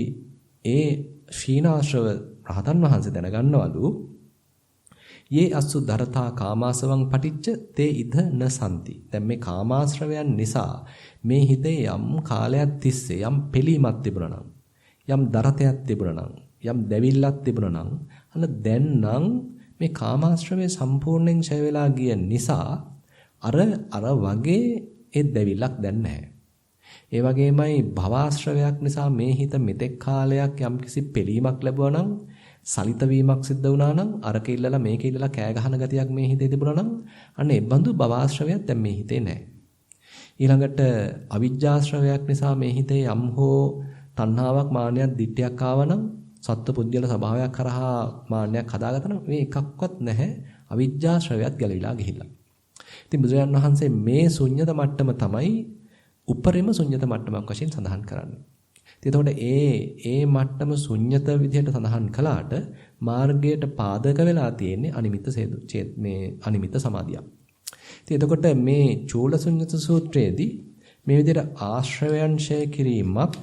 ඒ ශීනාශ්‍රව රහතන් වහන්සේ දැනගන්නවලු යේ අසු දරතා කාමාසවං පටිච්ච තේ ඉද නසන්ති. දැන් මේ කාමාශ්‍රවයන් නිසා මේ හිතේ යම් කාලයක් තිස්සේ යම් පිළීමක් තිබුණා නම්, යම් දරතයක් තිබුණා නම්, යම් දැවිල්ලක් තිබුණා නම් අන්න දැන් නම් මේ කාමාශ්‍රවය සම්පූර්ණයෙන් ඡය වෙලා ගිය නිසා අර වගේ ඒ දැවිල්ලක් දැන් නැහැ. ඒ වගේමයි භවආශ්‍රවයක් නිසා මේ හිත මෙතෙක් කාලයක් යම්කිසි පිළීමක් ලැබුවා නම්, සලිත වීමක් සිද්ධ වුණා නම්, අරක ඉල්ලලා මේක ඉල්ලලා කෑ ගහන ගතියක් මේ හිතේ තිබුණා නම් අන්න ඒ බඳු භවආශ්‍රවයක් දැන් මේ හිතේ නැහැ. ඊළඟට අවිජ්ජාශ්‍රවයක් නිසා මේ හිතේ යම් හෝ තණ්හාවක්, මාන්නයක්, දිට්ඨියක් ආවනම්, සත්පුද්ගල ස්වභාවයක් කරහා මාන්නයක් හදාගත්තා නම් මේ එකක්වත් නැහැ. අවිජ්ජාශ්‍රවයත් ගැලවිලා ගිහිල්ලා. ඉතින් බුදුරජාණන් වහන්සේ මේ ශුන්්‍යත මට්ටම තමයි උපරිම ශුන්්‍යත මට්ටමක් වශයෙන් සඳහන් කරන්නේ. එතකොට ඒ මට්ටම ශුන්්‍යත විදිහට සඳහන් කළාට මාර්ගයට පාදක වෙලා තියෙන්නේ අනිමිත්ත සමාධිය. ඉතින් එතකොට මේ චූල ශුන්්‍යත සූත්‍රයේදී මේ විදිහට ආශ්‍රවයන් ඡය කිරීමක්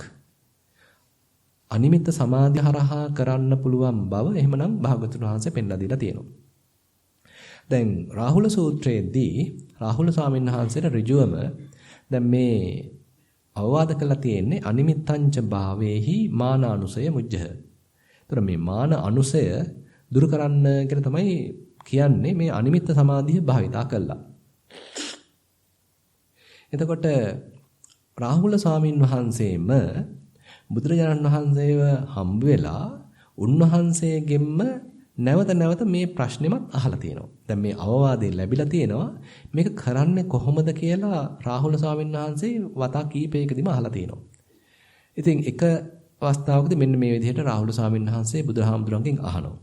අනිමිත්ත සමාධිය හරහා කරන්න පුළුවන් බව එහෙමනම් භාගතුන් වහන්සේ පෙන්ලා දීලා තියෙනවා. දැන් රාහුල සූත්‍රයේදී රාහුල ස්වාමීන් වහන්සේට ඍජුවම දැන් මේ අවවාද කළා තියෙන්නේ අනිමිත්තංච භාවේහි මානානුසය මුජ්ජහ. ඒතර මේ මාන අනුසය දුරු කරන්න කියලා තමයි කියන්නේ මේ අනිමිත්ත සමාධිය භාවිතා කළා. එතකොට රාහුල ස්වාමීන් වහන්සේම බුදුරජාණන් වහන්සේව හම්බ වෙලා උන්වහන්සේගෙන්ම නැවත මේ ප්‍රශ්නෙමත් අහලා තියෙනවා. දැන් මේ අවවාදේ ලැබිලා තියෙනවා. මේක කරන්නේ කොහොමද කියලා රාහුල ස්වාමීන් වහන්සේ වතා කීපයකදීම අහලා තියෙනවා. ඉතින් එක අවස්ථාවකදී මෙන්න මේ විදිහට රාහුල ස්වාමීන් වහන්සේ බුදුහාමුදුරන්ගෙන් අහනවා.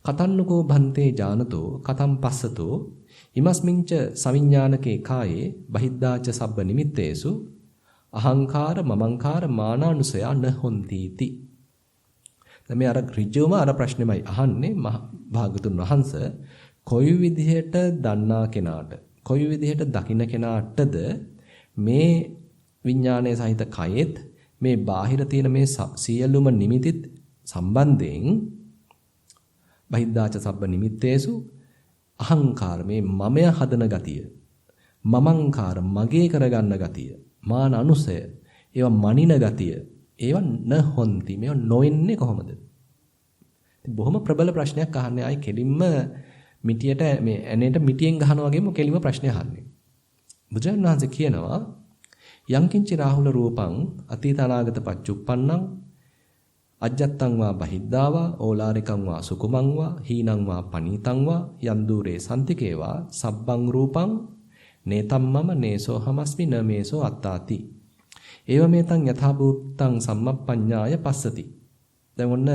කතන්නකෝ භන්තේ ජානතෝ කතම් පස්සතෝ ඉමස්මින්ච සවිඥානකේ කායේ බහිද්දාච සබ්බ නිමිත්තේසු අහංකාර මමංකාර මානානුසය නහොන්තිති. දැන් මේ අර ඍජුවම අර ප්‍රශ්නෙමයි අහන්නේ භාගතුන් වහන්සේ කොයි විදිහට දන්නා කෙනාට කොයි විදිහට දකින්න කෙනාටද මේ විඥානයේ සහිත කයෙත් මේ බාහිර තියෙන මේ සියලුම නිමිතිත් සම්බන්ධයෙන් බහිද්දාච සබ්බ නිමිත්තේසු අහංකාර මේ මමය හදන ගතිය, මමංකාර මගේ කරගන්න ගතිය, මාන අනුසය, ඒවා මනින ගතිය, ඒවා නොහොන්ති. මේවා නොෙන්නේ කොහොමද? බොහොම ප්‍රබල ප්‍රශ්නයක් අහන්නේ. ආයි කෙලින්ම මිටියට මේ ඇනේට මිටියෙන් ගහනවා වගේම කෙලින්ම ප්‍රශ්නය අහන්නේ. බුදුරජාණන් වහන්සේ කියනවා යංකින්චි රාහුල රූපං අතීත අනාගත පච්චුප්පන්නං අජ්ජත්තං වා බහිද්ධාවා ඕලාරිකං වා සුකුමං වා හීනං වා පනීතං වා යන්දුරේ සම්තිකේවා සබ්බං රූපං නේතම්මම නේසෝ හමස්මි නමේසෝ අත්තාති ඒව මේතං යථා භූතං සම්මප්පඤ්ඤාය පස්සති. දැන් ඔන්න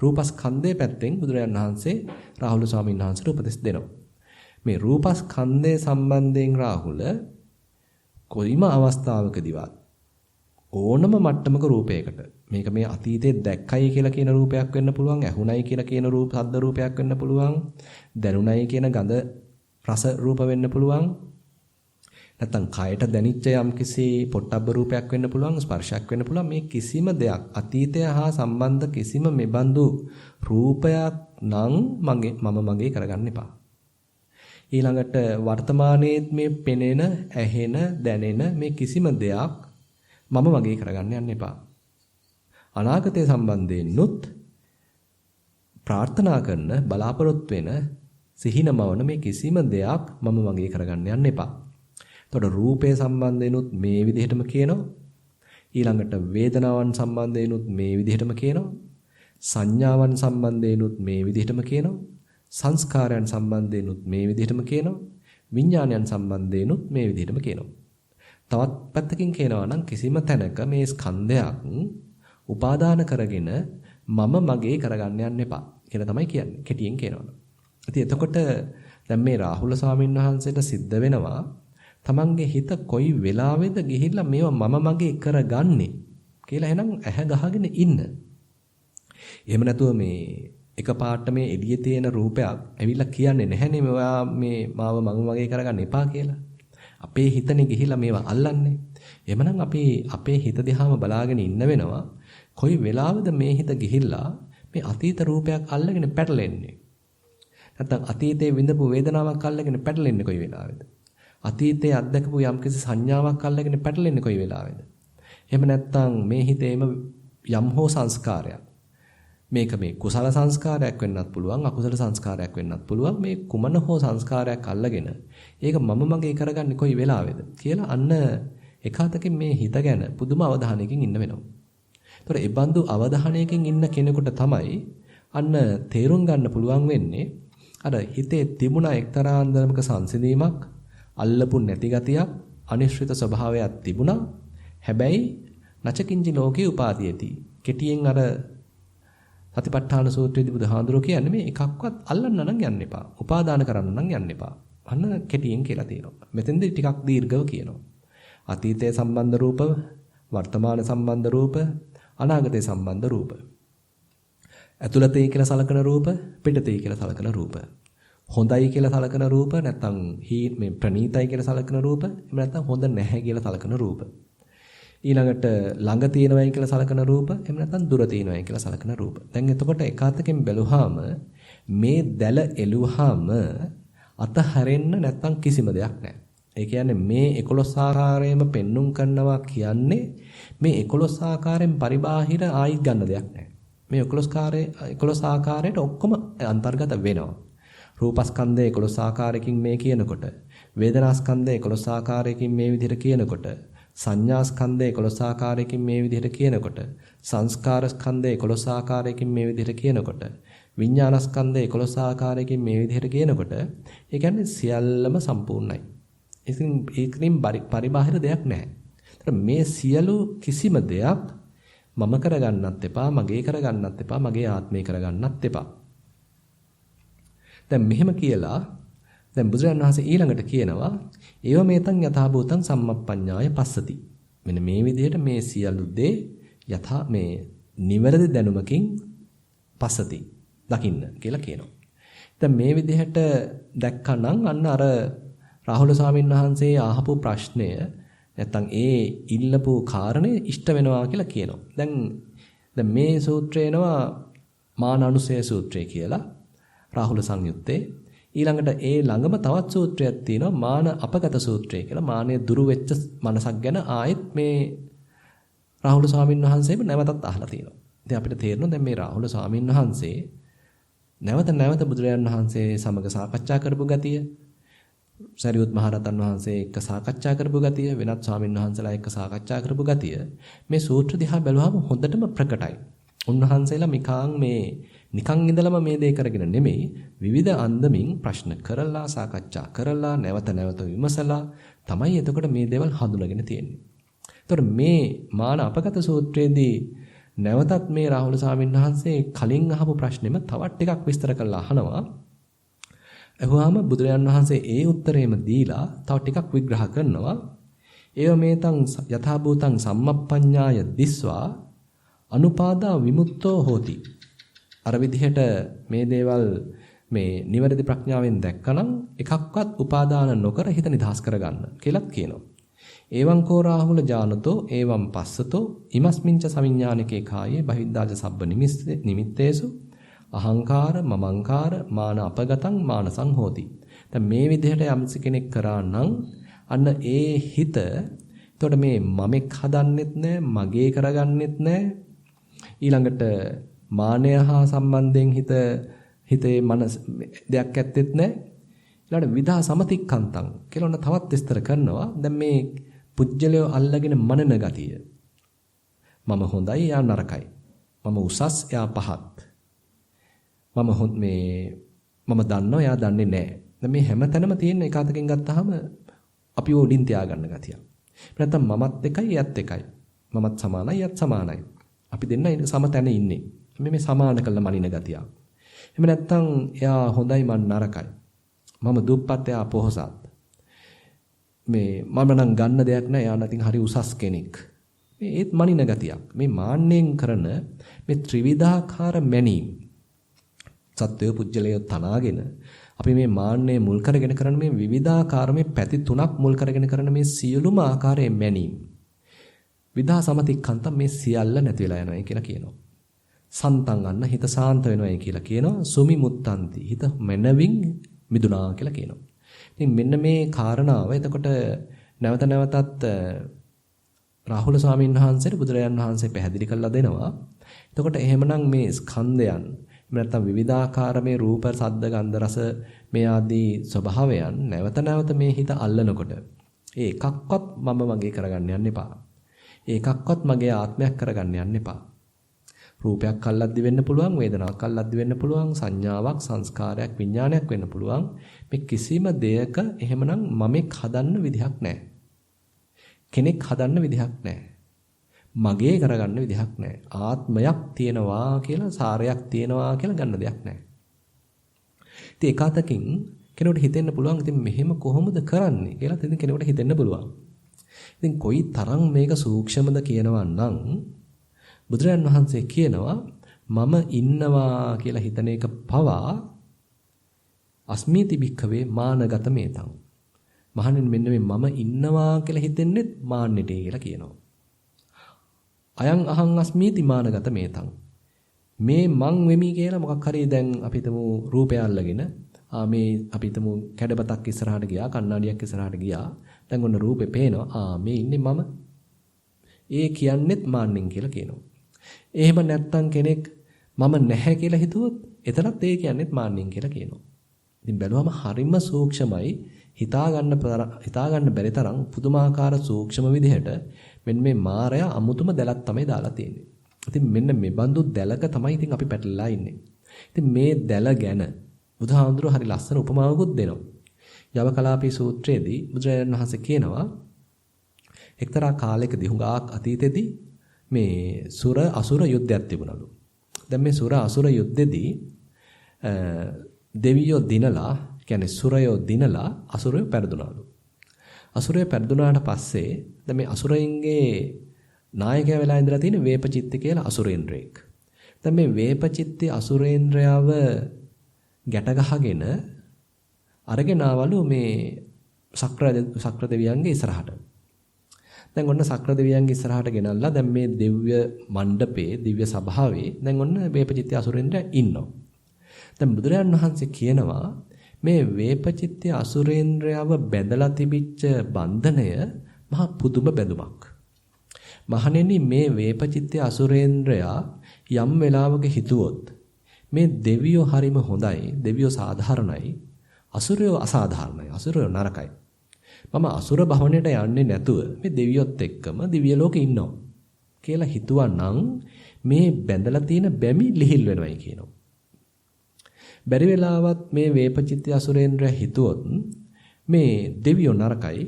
රූපස්කන්ධයේ පැත්තෙන් බුදුරජාණන් වහන්සේ රාහුල ස්වාමීන් වහන්සේට උපදෙස් දෙනවා. මේ රූපස්කන්ධය සම්බන්ධයෙන් රාහුල කොයිම අවස්ථාවකදීවත් ඕනම මට්ටමක රූපයකට මේක මේ අතීතයේ දැක්කයි කියලා කියන රූපයක් වෙන්න පුළුවන්, ඇහුණයි කියලා කියන ශබ්ද රූපයක් වෙන්න පුළුවන්, දැනුණයි කියන ගඳ රස රූප වෙන්න පුළුවන්, නැත්නම් කයට දැනිච්ච යම්කිසි පොට්ටබ්බ රූපයක් වෙන්න පුළුවන්, ස්පර්ශයක් වෙන්න පුළුවන්. මේ කිසිම දෙයක් අතීතය හා සම්බන්ධ කිසිම මෙබඳු රූපයක් නම් මම මගේ කරගන්න එපා. ඊළඟට වර්තමානයේත් මේ පෙනෙන, ඇහෙන, දැනෙන මේ කිසිම දෙයක් මම මගේ කරගන්න යන්න එපා. අනාගතය සම්බන්ධයෙන්ුත් ප්‍රාර්ථනා කරන, බලාපොරොත්තු වෙන, සිහිනමවන මේ කිසිම දෙයක් මම මගේ කරගන්න යන්න එපා. එතකොට රූපේ සම්බන්ධයෙන්ුත් මේ විදිහටම කියනවා. ඊළඟට වේදනාවන් සම්බන්ධයෙන්ුත් මේ විදිහටම කියනවා. සංඥාවන් සම්බන්ධයෙන්ුත් මේ විදිහටම කියනවා. සංස්කාරයන් සම්බන්ධයෙන්ුත් මේ විදිහටම කියනවා. විඥානයන් සම්බන්ධයෙන්ුත් මේ විදිහටම කියනවා. තවත් පැත්තකින් කියනවා නම් කිසිම තැනක මේ ස්කන්ධයක් උපාදාන කරගෙන මම මගේ කරගන්න යන්න එපා කියලා තමයි කියන්නේ. කෙටියෙන් කියනවා. ඉතින් එතකොට දැන් මේ රාහුල ස්වාමීන් වහන්සේට සිද්ධ වෙනවා තමන්ගේ හිත කොයි වෙලාවෙද ගිහිල්ලා මේවා මම මගේ කරගන්නේ කියලා එහෙනම් ඇහැ ගහගෙන ඉන්න. එහෙම නැතුව මේ එකපාරට මේ එළියේ තියෙන රූපයක් ඇවිල්ලා කියන්නේ නැහැනේ මෙයා මේ මාව මම මගේ කරගන්න එපා කියලා. අපේ හිතනේ ගිහිල්ලා මේවා අල්ලන්නේ. එහෙමනම් අපි අපේ හිත දිහාම බලාගෙන ඉන්න වෙනවා. කොයි වෙලාවද මේ හිත ගිහිල්ලා මේ අතීත රූපයක් අල්ලගෙන පැටලෙන්නේ. නැත්නම් අතීතයේ විඳපු වේදනාවක් අල්ලගෙන පැටලෙන්නේ කොයි වෙලාවෙද? අතීතයේ අත්දකපු යම්කිසි සංඥාවක් අල්ලගෙන පැටලෙන්නේ කොයි වෙලාවෙද? එහෙම නැත්නම් මේ හිතේම යම් හෝ සංස්කාරයක්. මේක මේ කුසල සංස්කාරයක් වෙන්නත් පුළුවන්, අකුසල සංස්කාරයක් වෙන්නත් පුළුවන්. මේ කුමන හෝ සංස්කාරයක් අල්ලගෙන ඒක මම මගේ කරගන්නේ කොයි වෙලාවෙද කියලා අන්න එකwidehatකින් මේ හිත ගැන පුදුම අවධානයකින් ඉන්න වෙනවා. ඒතකොට ඒ බඳු අවධානයකින් ඉන්න කෙනෙකුට තමයි අන්න තේරුම් ගන්න පුළුවන් වෙන්නේ අර හිතේ තිබුණ එක්තරා අන්දමක සංසිඳීමක්, අල්ලපු නැති ගතියක්, අනිශ්චිත ස්වභාවයක් තිබුණා. හැබැයි නචකින්චි ලෝකේ උපාදීයති. කෙටියෙන් අර සතිපට්ඨාන සූත්‍රයේදී බුදුහාඳුරෝ කියන්නේ මේ එකක්වත් අල්ලන්න නම් යන්න එපා. උපාදාන කරන්න නම් යන්න එපා. අන්න කෙටියෙන් කියලා තියෙනවා. මෙතෙන්දී ටිකක් දීර්ඝව කියනවා. අතීතයේ සම්බන්ධ රූප, වර්තමාන සම්බන්ධ රූප, අනාගතයේ සම්බන්ධ රූප. ඇතුළතේ කියලා සලකන රූප, පිටතේ කියලා සලකන රූප. හොඳයි කියලා සලකන රූප, නැත්නම් මේ ප්‍රණීතයි කියලා සලකන රූප, එහෙම නැත්නම් හොඳ නැහැ කියලා සලකන රූප. ඊළඟට ළඟ තියෙනවයි කියලා සලකන රූප, එහෙම නැත්නම් දුර තියෙනවයි කියලා සලකන රූප. දැන් එතකොට එකාතකින් බැලුවාම මේ දැල එළුවාම අතහැරෙන්න නැත්නම් කිසිම දෙයක් නැහැ. ඒ කියන්නේ මේ 11 ආකාරයෙන්ම පෙන්눔 කරනවා කියන්නේ මේ 11 ආකාරයෙන් පරිබාහිර ආයිත් ගන්න දෙයක් නැහැ. මේ 11 ආකාරයට ඔක්කොම අන්තර්ගත වෙනවා. රූපස්කන්ධය 11 ආකාරයකින් මේ කියනකොට, වේදනාස්කන්ධය 11 ආකාරයකින් මේ විදිහට කියනකොට, සංඥාස්කන්ධය 11 ආකාරයකින් මේ විදිහට කියනකොට, සංස්කාරස්කන්ධය 11 ආකාරයකින් මේ විදිහට කියනකොට, විඥානස්කන්ධය 11 ආකාරයකින් මේ විදිහට කියනකොට, ඒ කියන්නේ සියල්ලම සම්පූර්ණයි. ඒකෙන් පරිබාහිර දෙයක් නැහැ. ඒතර මේ සියලු කිසිම දෙයක් මම කරගන්නත් එපා, මගේ කරගන්නත් එපා, මගේ ආත්මය කරගන්නත් එපා. දැන් මෙහෙම කියලා දැන් බුදුරජාණන් වහන්සේ ඊළඟට කියනවා ඒව මේතං යථා භූතං සම්මප්පඤ්ඤාය පස්සති. මෙන්න මේ විදිහට මේ සියලු දේ යථා මේ නිවැරදි දැනුමකින් පස්සති දකින්න කියලා කියනවා. දැන් මේ විදිහට දැක්කනම් අන්න අර රාහුල ස්වාමීන් වහන්සේ අහපු ප්‍රශ්නය නැත්තම් ඒ ඉල්ලපු කාරණේ ඉෂ්ට වෙනවා කියලා කියනවා. දැන් මේ සූත්‍රය එනවා මානනුසය සූත්‍රය කියලා රාහුල සංයුත්තේ. ඊළඟට ඒ ළඟම තවත් සූත්‍රයක් තියෙනවා මාන අපගත සූත්‍රය කියලා. මානය දුරු වෙච්ච මනසක් ගැන ආයෙත් මේ රාහුල ස්වාමීන් වහන්සේම නැවතත් අහලා තියෙනවා. ඉතින් අපිට තේරෙනවා දැන් මේ රාහුල ස්වාමීන් වහන්සේ නැවත බුදුරජාණන් වහන්සේ සමග සාකච්ඡා කරපු ගතිය, සරියුත් මහරහතන් වහන්සේ එක්ක සාකච්ඡා කරපු ගතිය, වෙනත් ස්වාමීන් වහන්සේලා එක්ක සාකච්ඡා කරපු ගතිය මේ සූත්‍ර දිහා බැලුවම හොඳටම ප්‍රකටයි. උන්වහන්සේලා නිකන් ඉඳලම මේ දේ කරගෙන නෙමෙයි විවිධ අන්දමින් ප්‍රශ්න කරලා සාකච්ඡා කරලා නැවත විමසලා තමයි එතකොට මේ දේවල් හඳුනගෙන තියෙන්නේ. එතකොට මේ මාන අපගත සූත්‍රයේදී නැවතත් මේ රාහුල ස්වාමීන් වහන්සේ කලින් අහපු ප්‍රශ්නෙම තවත් ටිකක් විස්තර කරලා අහනවා. එහුවාම බුදුරජාන් වහන්සේ ඒ උත්තරේම දීලා තව ටිකක් විග්‍රහ කරනවා. ඒව මේතං යථා භූතං සම්මප්පඤ්ඤාය දිස්වා අනුපාදා විමුක්තෝ හෝති. අර විදිහට මේ දේවල් මේ නිවැරදි ප්‍රඥාවෙන් දැක්කනම් එකක්වත් උපාදාන නොකර හිත නිදහස් කරගන්න කියලාත් කියනවා. එවං කෝ රාහුල ජානතෝ එවං පස්සතෝ ඉමස්මින්ච සවිඥානිකේ කායේ බහිද්දාජ සබ්බ නිමිත්තේසු අහංකාර මමංකාර මාන අපගතං මානසං හෝති. දැන් මේ විදිහට යම්සි කෙනෙක් කරා නම් අන්න ඒ හිත එතකොට මේ මමෙක් හදන්නෙත් නැහැ මගේ කරගන්නෙත් නැහැ ඊළඟට මානය හා සම්බන්ධයෙන් හිතේ මනස දෙයක් ඇත්තෙත් නැහැ ඊළඟට විදා සමතික්කන්තං කියලා ඔන්න තවත් විස්තර කරනවා. දැන් මේ පුජ්‍යලය අල්ලගෙන මනන ගතිය මම හොඳයි යා නරකයි මම උසස් යා පහත් මම දන්නවා එයා දන්නේ නැහැ. දැන් මේ හැමතැනම තියෙන එක අතකින් ගත්තාම අපි උඩින් තියාගන්න ගතිය. නැත්තම් මමත් එකයි එයත් එකයි. මමත් සමානයි එයත් සමානයි. අපි දෙන්න සම තැන ඉන්නේ. මේ සමාන කළ මනින ගතිය. එහෙම නැත්තම් එයා හොඳයි මම නරකයි. මම දුප්පත් එයා පොහොසත්. මම නම් ගන්න දෙයක් නැහැ එයා නැතිනම් හරි උසස් කෙනෙක්. මේ ඒත් මනින ගතියක්. මේ මාන්නෙන් කරන මේ ත්‍රිවිධාකාර මැනීම් සත්වය පුජ්‍යලය තනාගෙන අපි මේ මාන්නය මුල් කරගෙන කරන මේ විවිධාකාර මේ පැති තුනක් මුල් කරගෙන කරන මේ සියලුම ආකාරයේ මැනීම් විදා සමතික්කන්ත මේ සියල්ල නැති වෙලා යනවා කියලා කියනවා. සන්තං අන්න හිත සාන්ත වෙනවායි කියලා කියනවා. සුමි මුත්තන්ති හිත මනවින් මිදුණා කියලා කියනවා. ඉතින් මෙන්න මේ කාරණාව එතකොට නැවත නැවතත් රාහුල ස්වාමීන් වහන්සේට බුදුරජාන් වහන්සේ පැහැදිලි කරලා දෙනවා. එතකොට එහෙමනම් මේ ස්කන්ධයන් නැත්නම් විවිධාකාර මේ රූප, සද්ද, ගන්ධ, රස මේ ආදී ස්වභාවයන් නැවත නැවත මේ හිත අල්ලනකොට ඒ එකක්වත් මම මගේ කරගන්න යන්න එපා. ඒ එකක්වත් මගේ ආත්මයක් කරගන්න යන්න එපා. රූපයක් අල්ලද්දි වෙන්න පුළුවන්, වේදනාවක් අල්ලද්දි වෙන්න පුළුවන්, සංඥාවක්, සංස්කාරයක්, විඥානයක් වෙන්න පුළුවන්. මේ කිසිම දෙයක එහෙමනම් මමෙක් හදන්න විදිහක් නැහැ. කෙනෙක් හදන්න විදිහක් නැහැ. මගේ කරගන්න විදිහක් නැහැ. ආත්මයක් තියෙනවා කියලා සාරයක් තියෙනවා කියලා ගන්න දෙයක් නැහැ. ඉතින් ඒකතකින් කෙනෙකුට හිතෙන්න පුළුවන් ඉතින් මෙහෙම කොහොමද කරන්නේ කියලා ඉතින් කෙනෙකුට හිතෙන්න පුළුවන්. ඉතින් කොයි තරම් මේක සූක්ෂමද කියනවා නම් බුදුරජාන් වහන්සේ කියනවා මම ඉන්නවා කියලා හිතන එක පවා අස්මීති භික්ඛවේ මානගත මේතං. මහණෙනි මෙන්න මේ මම ඉන්නවා කියලා හිතෙන්නෙත් මාන්නෙටේ කියලා කියනවා. අයං අහං අස්මීති මානගත මේතං. මේ මං වෙමි කියලා මොකක් හරි දැන් අපි හිතමු රූපය අල්ලගෙන මේ අපි හිතමු කැඩපතක් ඉස්සරහට ගියා කණ්ණාඩියක් ඉස්සරහට ගියා. දැන් ඔන්න රූපේ පේනවා. මේ ඉන්නේ මම. ඒ කියන්නෙත් මාන්නෙන් කියලා කියනවා. එහෙම නැත්තම් කෙනෙක් මම නැහැ කියලා හිතුවොත් එතනත් ඒ කියන්නෙත් මාන්නෙන් කියලා කියනවා. ඉතින් බැලුවම හරිම සූක්ෂමයි හිතා ගන්න බැරි තරම් පුදුමාකාර සූක්ෂම විදිහට මෙන්න මේ මායя අමුතුම දැලක් තමයි දාලා තියෙන්නේ. ඉතින් මෙන්න මේ බඳු දැලක තමයි ඉතින් අපි පැටලලා ඉන්නේ. ඉතින් මේ දැල ගැන බුදුහාමුදුරුවෝ හරි ලස්සන උපමාවකුත් දෙනවා. යවකලාපී සූත්‍රයේදී බුදුරජාණන් වහන්සේ කියනවා එක්තරා කාලයකදී හුඟක් අතීතෙදී මේ සුර අසුර යුද්ධයක් තිබුණලු. දැන් මේ සුර අසුර යුද්ධෙදී දෙවියෝ දිනලා කියන්නේ සුරයෝ දිනලා අසුරයෝ පෙරදුනාලු. අසුරයෝ පෙරදුනාට පස්සේ දැන් මේ අසුරයින්ගේ නායකයා වෙලා ඉඳලා තියෙන වේපචිත්ති කියලා අසුරේන්ද්‍රයෙක්. දැන් මේ වේපචිත්ති අසුරේන්ද්‍රයව ගැට ගහගෙන අරගෙන ආවලු මේ සක්‍ර දෙවියන්ගේ ඉස්සරහට. දැන් ඔන්න සක්‍ර දෙවියන්ගේ ඉස්සරහට ගෙනල්ලා දැන් මේ දිව්‍ය මණ්ඩපේ දිව්‍ය සභාවේ දැන් ඔන්න වේපචිත්ති අසුරේන්ද්‍රයා ඉන්නවා. දැන් බුදුරජාණන් වහන්සේ කියනවා මේ වේපචිත්‍ය අසුරේන්ද්‍රයව බැඳලා තිබිච්ච බන්ධනය මහා පුදුම බැඳුමක්. මහණෙනි මේ වේපචිත්‍ය අසුරේන්ද්‍රයා යම් වෙලාවක හිතුවොත් මේ දෙවියෝ හරිම හොඳයි, දෙවියෝ සාධාරණයි, අසුරයෝ අසාධාරණයි, අසුරයෝ නරකයි. මම අසුර භවණයට යන්නේ නැතුව මේ දෙවියොත් එක්කම දිව්‍ය ලෝකේ ඉන්නවා කියලා හිතුවා නම් මේ බැඳලා තියෙන බැමි ලිහිල් වෙනවයි කියනවා. බැරි වෙලාවත් මේ වේපචිත්‍ය අසුරේන්ද්‍රය හිතුවොත් මේ දෙවියෝ නරකයි,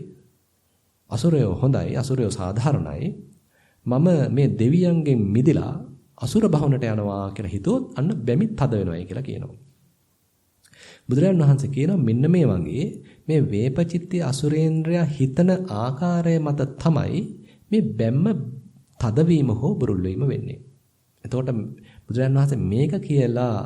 අසුරයෝ හොඳයි, අසුරයෝ සාධාරණයි, මම මේ දෙවියන්ගෙන් මිදලා අසුර භවනට යනවා කියලා හිතුවොත් අන්න බැමි තද වෙනවයි කියලා කියනවා. බුදුරජාණන් වහන්සේ කියනවා මෙන්න මේ වගේ මේ වේපචිත්‍ය අසුරේන්ද්‍රයා හිතන ආකාරය මත තමයි මේ බැම්ම තදවීම හෝ බුරුල් වීම වෙන්නේ. එතකොට බුදුරජාණන් වහන්සේ මේක කියලා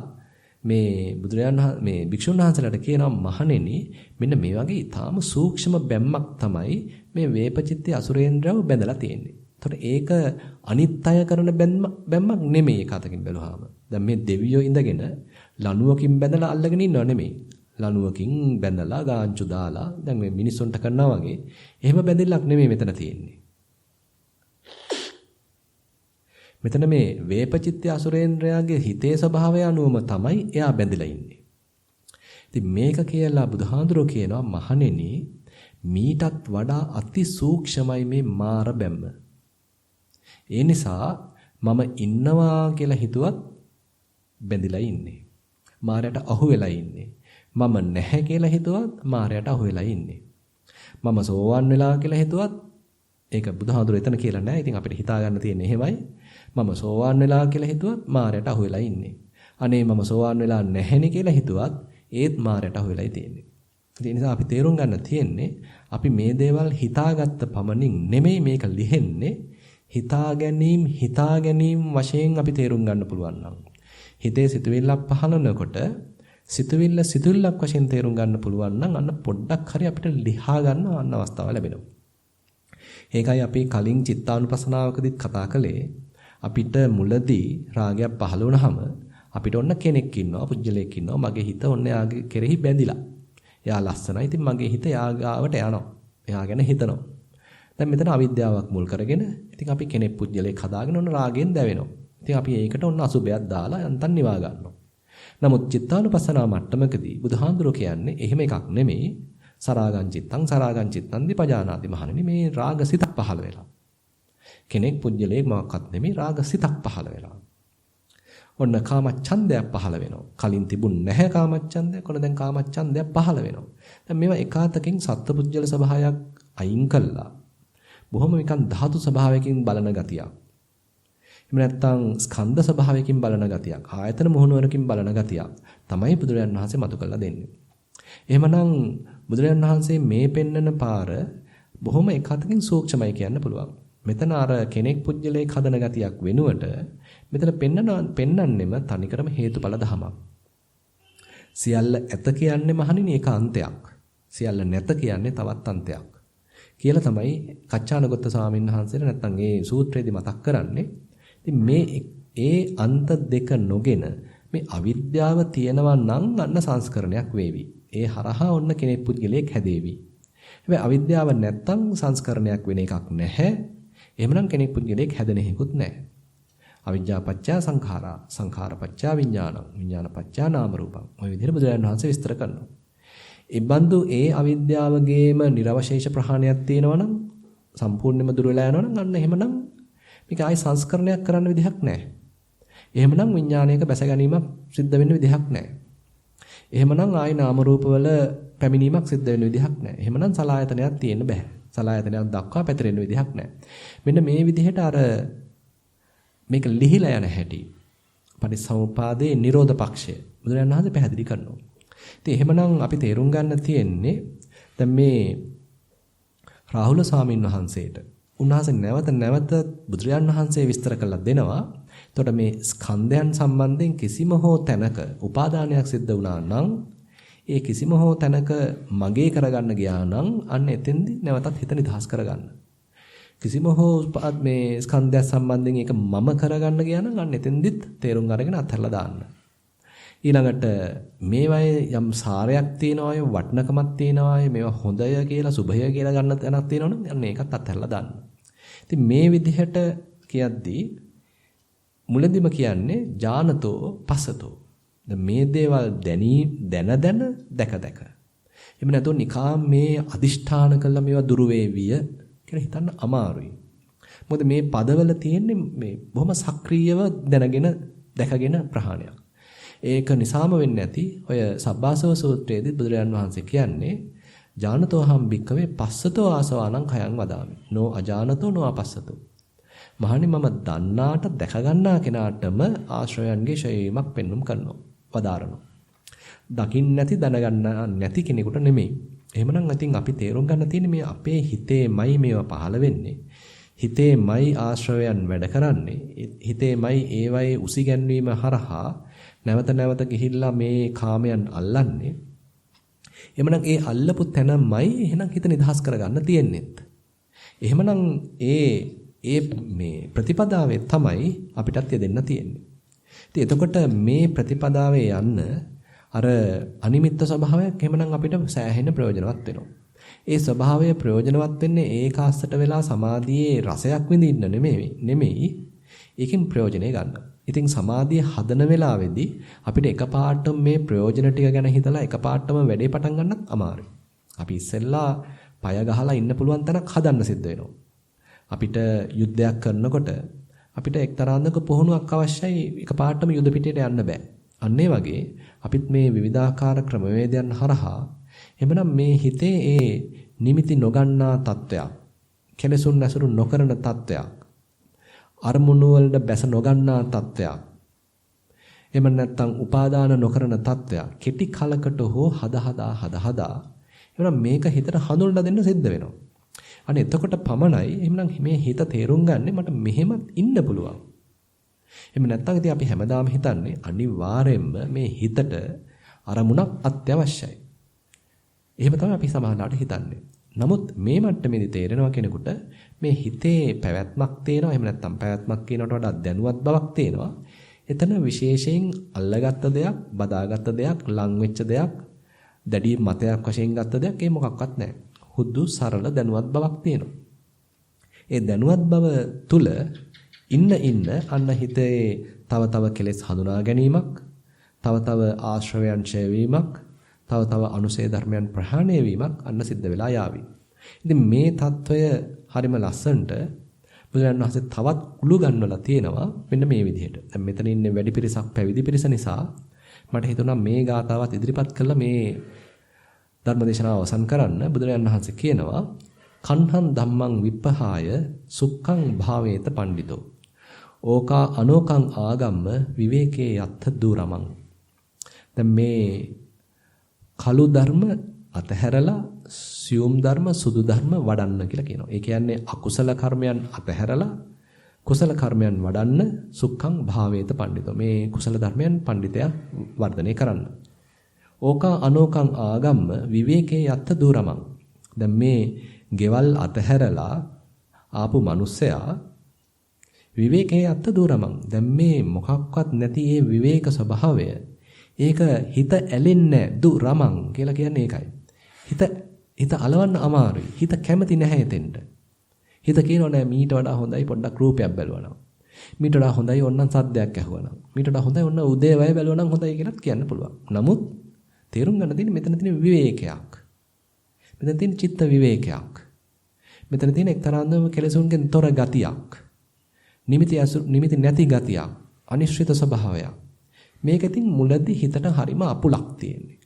මේ භික්ෂුන් වහන්සේලාට කියනවා මහණෙනි මෙන්න මේ වගේ ඊටාම සූක්ෂම බැම්මක් තමයි මේ වේපචිත්‍ය අසුරේන්ද්‍රයව බැඳලා තියෙන්නේ. එතකොට ඒක අනිත්‍ය කරන බැම්මක් නෙමෙයි කතකින් බැලුවාම. දැන් මේ දෙවියෝ ඉඳගෙන ලණුවකින් බැඳලා අල්ලගෙන ඉන්නව නෙමෙයි. ලණුවකින් බැඳලා ගාංචු දාලා දැන් මේ මිනිස්සුන්ට කරනවා වගේ එහෙම බැඳිල්ලක් නෙමෙයි මෙතන තියෙන්නේ. මෙතන මේ වේපචිත්‍ය අසුරේන්ද්‍රයාගේ හිතේ ස්වභාවය අනුවම තමයි එයා බැඳිලා ඉන්නේ. ඉතින් මේක කියලා බුදුහාඳුරෝ කියනවා මහණෙනි මීටත් වඩා අති සූක්ෂමයි මේ මාර බැම්ම. ඒ නිසා මම ඉන්නවා කියලා හිතුවත් බැඳිලා ඉන්නේ. මාරයට අහු වෙලා ඉන්නේ. මම නැහැ කියලා හිතුවත් මාරයට අහු වෙලා ඉන්නේ. මම සෝවන් වෙලා කියලා හිතුවත් ඒක බුදුහාඳුරෝ එතන කියලා නෑ. ඉතින් අපිට හිතා ගන්න තියෙන්නේ එහෙමයි. මම සෝවාන් වෙලා කියලා හිතුවත් මායයට අහු වෙලා ඉන්නේ. අනේ මම සෝවාන් වෙලා නැහෙනේ කියලා හිතුවත් ඒත් මායයට අහු වෙලායි තියෙන්නේ. ඒ නිසා අපි තේරුම් ගන්න තියෙන්නේ අපි මේ දේවල් හිතාගත්ත පමණින් නෙමෙයි මේක ලිහෙන්නේ. හිතා ගැනීම වශයෙන් අපි තේරුම් ගන්න පුළුවන් නම්. හිතේ සිතුවිල්ලක් පහළනකොට සිතුවිල්ලක් වශයෙන් තේරුම් ගන්න පුළුවන් නම් අන්න පොඩ්ඩක් හරි අපිට ලිහා ගන්න අන්න අවස්ථාව ලැබෙනවා. ඒකයි අපි කලින් චිත්තානුපසනාවකදීත් කතා කළේ අපිට මුලදී රාගයක් පහළ වුණාම අපිට ඔන්න කෙනෙක් ඉන්නවා, පුජ්‍යලයක් ඉන්නවා, මගේ හිත ඔන්න යාගේ කෙරෙහි බැඳිලා. එයා ලස්සනයි. ඉතින් මගේ හිත යාගාවට යනවා. එයා ගැන හිතනවා. දැන් මෙතන අවිද්‍යාවක් මුල් කරගෙන ඉතින් අපි කෙනෙක් පුජ්‍යලයක් හදාගෙන ඔන්න රාගයෙන් දැවෙනවා. ඉතින් අපි ඒකට ඔන්න අසුබයක් දාලා යන්තම් නිවා ගන්නවා. නමුත් චිත්තානුපසනාව මට්ටමකදී බුදුහාඳුරෝ කියන්නේ එහෙම එකක් නෙමෙයි. සරාගං චිත්තං දීපජානාති මහණෙනි මේ රාගසිතක් පහළ වෙලා. කෙනෙක් පුජ්‍යලයක් මොකක්වත් නෙමෙයි රාගසිතක් පහළ වෙලා. ඔන්න කාමච්ඡන්දයක් පහළ වෙනවා. කලින් තිබුණ නැහැ කාමච්ඡන්දයක්. ඔන්න දැන් කාමච්ඡන්දයක් පහළ වෙනවා. දැන් මේවා එකාතකින් සත්පුජ්‍යල ස්වභාවයක් අයින් කළා. බොහොම නිකන් ධාතු ස්වභාවයකින් බලන ගතියක්. එහෙම නැත්නම් ස්කන්ධ ස්වභාවයකින් බලන ගතියක්. ආයතන මොහොනුවරකින් බලන ගතියක් තමයි බුදුරජාණන් වහන්සේ මතු කරලා දෙන්නේ. එහෙමනම් බුදුරජාණන් වහන්සේ මේ පෙන්නන පාර බොහොම එකාතකින් සූක්ෂමයි කියන්න පුළුවන්. මෙතන අර කෙනෙක් පුජ්‍යලයක් හදන ගතියක් වෙනුවට මෙතන පෙන්නන්නෙම තනිකරම හේතුඵල ධමයක්. සියල්ල ඇත කියන්නේ මහණෙනි ඒක අන්තයක්. සියල්ල නැත කියන්නේ තවත් අන්තයක්. කියලා තමයි කච්චානගොත්ත ස්වාමීන් වහන්සේලා නැත්තම් ඒ සූත්‍රයේදී මතක් කරන්නේ. ඉතින් මේ ඒ අන්ත දෙක නොගෙන මේ අවිද්‍යාව තියෙනවා නම් අන්න සංස්කරණයක් වේවි. ඒ හරහා ඔන්න කෙනෙක් පුජ්‍යලයක් හැදේවි. හැබැයි අවිද්‍යාව නැත්තම් සංස්කරණයක් වෙන එකක් නැහැ. එහෙමනම් කෙනෙක් පුජ්‍යලයක් හැදෙන හේකුත් නැහැ. අවිජ්ජා පත්‍ය සංඛාරා සංඛාර පත්‍ය විඥානං විඥාන පත්‍ය නාම රූපං. ඔය විදිහට බුදුරජාණන් වහන්සේ විස්තර කරනවා. ඉබ්බන්දු ඒ අවිද්‍යාවගේම නිර්වශේෂ ප්‍රහාණයක් තියෙනවා නම් සම්පූර්ණයෙන්ම දුර වෙලා යනවා නම් අන්න එහෙමනම් මේක ආයි සංස්කරණයක් කරන්න විදිහක් නැහැ. එහෙමනම් විඥානයක බැස ගැනීමක් සිද්ධ වෙන්න විදිහක් නැහැ. එහෙමනම් ආයි නාම රූපවල පැමිණීමක් සිද්ධ වෙන්න විදිහක් නැහැ. එහෙමනම් සලආයතනයක් තියෙන්න බෑ. සලආයතනයක් දක්වා පැතිරෙන්න විදිහක් නැහැ. මෙන්න මේ විදිහට අර මේක ලිහිලා යන හැටි පටිච්චසමුපාදයේ නිරෝධ පක්ෂය බුදුරජාණන් වහන්සේ පැහැදිලි කරනවා. ඉතින් එහෙමනම් අපි තේරුම් ගන්න තියෙන්නේ දැන් මේ රාහුල ස්වාමීන් වහන්සේට උන්වහන්සේ නැවත බුදුරජාණන් වහන්සේ විස්තර කරලා දෙනවා. එතකොට මේ ස්කන්ධයන් සම්බන්ධයෙන් කිසිම හෝ තැනක උපාදානයක් සිද්ධ වුණා නම් ඒ කිසිම හෝ තැනක මගේ කරගන්න ගියා නම් අන්න එතෙන්දී නැවතත් හිත නිදහස් කරගන්න. කිසිම හෝ මේ ස්කන්ධය සම්බන්ධයෙන් ඒක මම කරගන්න ගියා නම් අන්න එතෙන්දිත් තේරුම් අරගෙන අත්හැරලා දාන්න. ඊළඟට මේවායේ යම් සාරයක් තියෙනවා, වටිනකමක් තියෙනවා, මේවා හොඳය කියලා සුභය කියලා ගන්න තැනක් තියෙනවනම් අන්න ඒකත් අත්හැරලා දාන්න. ඉතින් මේ විදිහට කියද්දී මුලදිම කියන්නේ ඥානතෝ පසතෝ. මේ දේවල් දැන දැක. එහෙම නැත්නම් නිකාම් මේ අදිෂ්ඨාන කළා මේවා දුරු වේවිය කියලා හිතන්න අමාරුයි. මොකද මේ පදවල තියෙන්නේ මේ බොහොම සක්‍රීයව දැනගෙන දැකගෙන ප්‍රහාණයක්. ඒක නිසාම වෙන්නේ නැති ඔය සබ්බාසව සූත්‍රයේදී බුදුරජාන් වහන්සේ කියන්නේ ඥානතෝ හම් භික්කවේ පස්සතෝ ආසවානං khයං වදාමි. නෝ අජානතෝ නෝ අපස්සතෝ. මහණනි මම දන්නාට දැක ගන්නා කෙනාටම ආශ්‍රයයන්ගේ ෂයීමක් පෙන්눔 කරනවා. වදාරනවා. දකින්න නැති දැනගන්න නැති කෙනෙකුට නෙමෙයි. එහෙමනම් ඉතින් අපි තේරුම් ගන්න තියෙන්නේ මේ අපේ හිතේමයි මේවා පහළ වෙන්නේ. හිතේමයි ආශ්‍රයයන් වැඩ කරන්නේ. හිතේමයි ඒවයේ උසිගැන්වීම හරහා නැවත නැවත ගිහිල්ලා මේ කාමයන් අල්ලන්නේ. එහෙමනම් ඒ අල්ලපු තැනමයි එහෙනම් හිත නිදහස් කරගන්න තියෙන්නේත්. එහෙමනම් ඒ මේ ප්‍රතිපදාවේ තමයි අපිටත් යදෙන්න තියෙන්නේ. ඉතින් එතකොට මේ ප්‍රතිපදාවේ යන්න අර අනිමිත්ත ස්වභාවයක් එහෙමනම් අපිට සෑහෙන ප්‍රයෝජනවත් වෙනවා. ඒ ස්වභාවය ප්‍රයෝජනවත් වෙන්නේ ඒකාස්සට වෙලා සමාධියේ රසයක් විඳින්න නෙමෙයි. ඒකෙන් ප්‍රයෝජනෙ ගන්න. ඉතින් සමාධිය හදන වෙලාවේදී අපිට එකපාරටම මේ ප්‍රයෝජන ටික ගැන හිතලා එකපාරටම වැඩේ පටන් ගන්නත් අමාරුයි. අපි ඉස්සෙල්ලා පය ගහලා ඉන්න පුළුවන් තැනක් හදන්න සිද්ධ වෙනවා. අපිට යුද්ධයක් කරනකොට අපිට එක්තරාන්දක පුහුණුවක් අවශ්‍යයි. එකපාරටම යුද පිටියට යන්න බෑ. අන්න ඒ වගේ අපිත් මේ විවිධාකාර ක්‍රමවේදයන් හරහා එhmenan මේ හිතේ ඒ නිමිති නොගන්නා තත්වයක්, කෙලෙසුන් නැසුරු නොකරන තත්වයක්, අරමුණු වලට බැස නොගන්නා තත්වයක්, එහෙම නැත්නම් උපාදාන නොකරන තත්වයක් කෙටි කලකට හෝ හදා එhmenan මේක හිතට හඳුන්වලා දෙන්න සිද්ධ වෙනවා. අනේ එතකොට පමණයි එහෙනම් මේ හිත තේරුම් ගන්නේ මට මෙහෙමත් ඉන්න පුළුවන්. එහෙම නැත්නම් ඉතින් අපි හැමදාම හිතන්නේ අනිවාර්යයෙන්ම මේ හිතට අරමුණක් අත්‍යවශ්‍යයි. එහෙම තමයි අපි සමාහලට හිතන්නේ. නමුත් මේ මට්ටමේදී තේරෙනවා කෙනෙකුට මේ හිතේ පැවැත්මක් තියෙනවා. එහෙම නැත්නම් පැවැත්මක් කියනකට වඩා දැනුවත් බවක් තියෙනවා. එතන විශේෂයෙන් අල්ලගත්ත දෙයක්, බදාගත්ත දෙයක්, ලං වෙච්ච දෙයක්, දැඩි මතයක් වශයෙන් ගත්ත දෙයක් ඒ මොකක්වත් නැහැ. හුදු සරල දැනුවත් බවක් තියෙනවා. ඒ දැනුවත් බව තුල ඉන්න අන්න හිතේ තව කෙලෙස් හඳුනා ගැනීමක්, තව ආශ්‍රවයන් ඡය වීමක්, තව අනුසය ධර්මයන් ප්‍රහාණය වීමක් අන්න සිද්ධ වෙලා යාවි. ඉතින් මේ తত্ত্বය හරිම ලස්සනට බුදුරජාණන් වහන්සේ තවත් උළු ගන්නවලා තියෙනවා මෙන්න මේ විදිහට. දැන් මෙතන ඉන්නේ වැඩි පිරිසක් පැවිදි පිරිස නිසා මට හිතුණා මේ ගාතාවත් ඉදිරිපත් කළා මේ ධර්මදේශනාව අවසන් කරන්න. බුදුරජාණන් වහන්සේ කියනවා කන්හං ධම්මං විප්පහාය සුක්ඛං භාවේත පණ්ඩිතෝ ඕකා අනෝකං ආගම්ම විවේකේ යත්ථ දුරමං. දැන් මේ කළු ධර්ම අතහැරලා සියුම් ධර්ම සුදු ධර්ම වඩන්න කියලා කියනවා. ඒ කියන්නේ අකුසල කර්මයන් අතහැරලා කුසල කර්මයන් වඩන්න සුක්ඛං භාවේත පණ්ඩිතෝ. මේ කුසල ධර්මයන් පණ්ඩිතයා වර්ධනය කරන්න. ඕකා අනෝකං ආගම්ම විවේකේ යත්ථ දුරමං. දැන් මේ ගෙවල් අතහැරලා ආපු මිනිස්සයා විවේකේ යත්ථ දුරමං. දැන් මේ මොකක්වත් නැති මේ විවේක ස්වභාවය ඒක හිත ඇලෙන්නේ දුරමං කියලා කියන්නේ ඒකයි. හිත අලවන්න අමාරුයි. හිත කැමති නැහැ එතෙන්ට. හිත කියනවා නෑ මීට වඩා හොඳයි පොඩ්ඩක් රූපයක් බැලුවා නම්. මීට වඩා හොඳයි ඔන්නම් සද්දයක් ඇහුවා නම්. මීට වඩා හොඳයි ඔන්න උදේ වය බැලුවා නම් හොඳයි කියලාත් කියන්න පුළුවන්. නමුත් තේරුම් ගන්න තියෙන්නේ මෙතන තියෙන විවේකයක්. මෙතන තියෙන චිත්ත විවේකයක්. මෙතන තියෙන එක්තරාන්දම කෙලෙසුන්ගෙන් තොර ගතියක්. නිමිති නැති ගතියක්. අනිශ්චිත ස්වභාවයක්. මේක ඉතින් මුලදී හිතට හරිම අපුලක් තියෙන්නේ.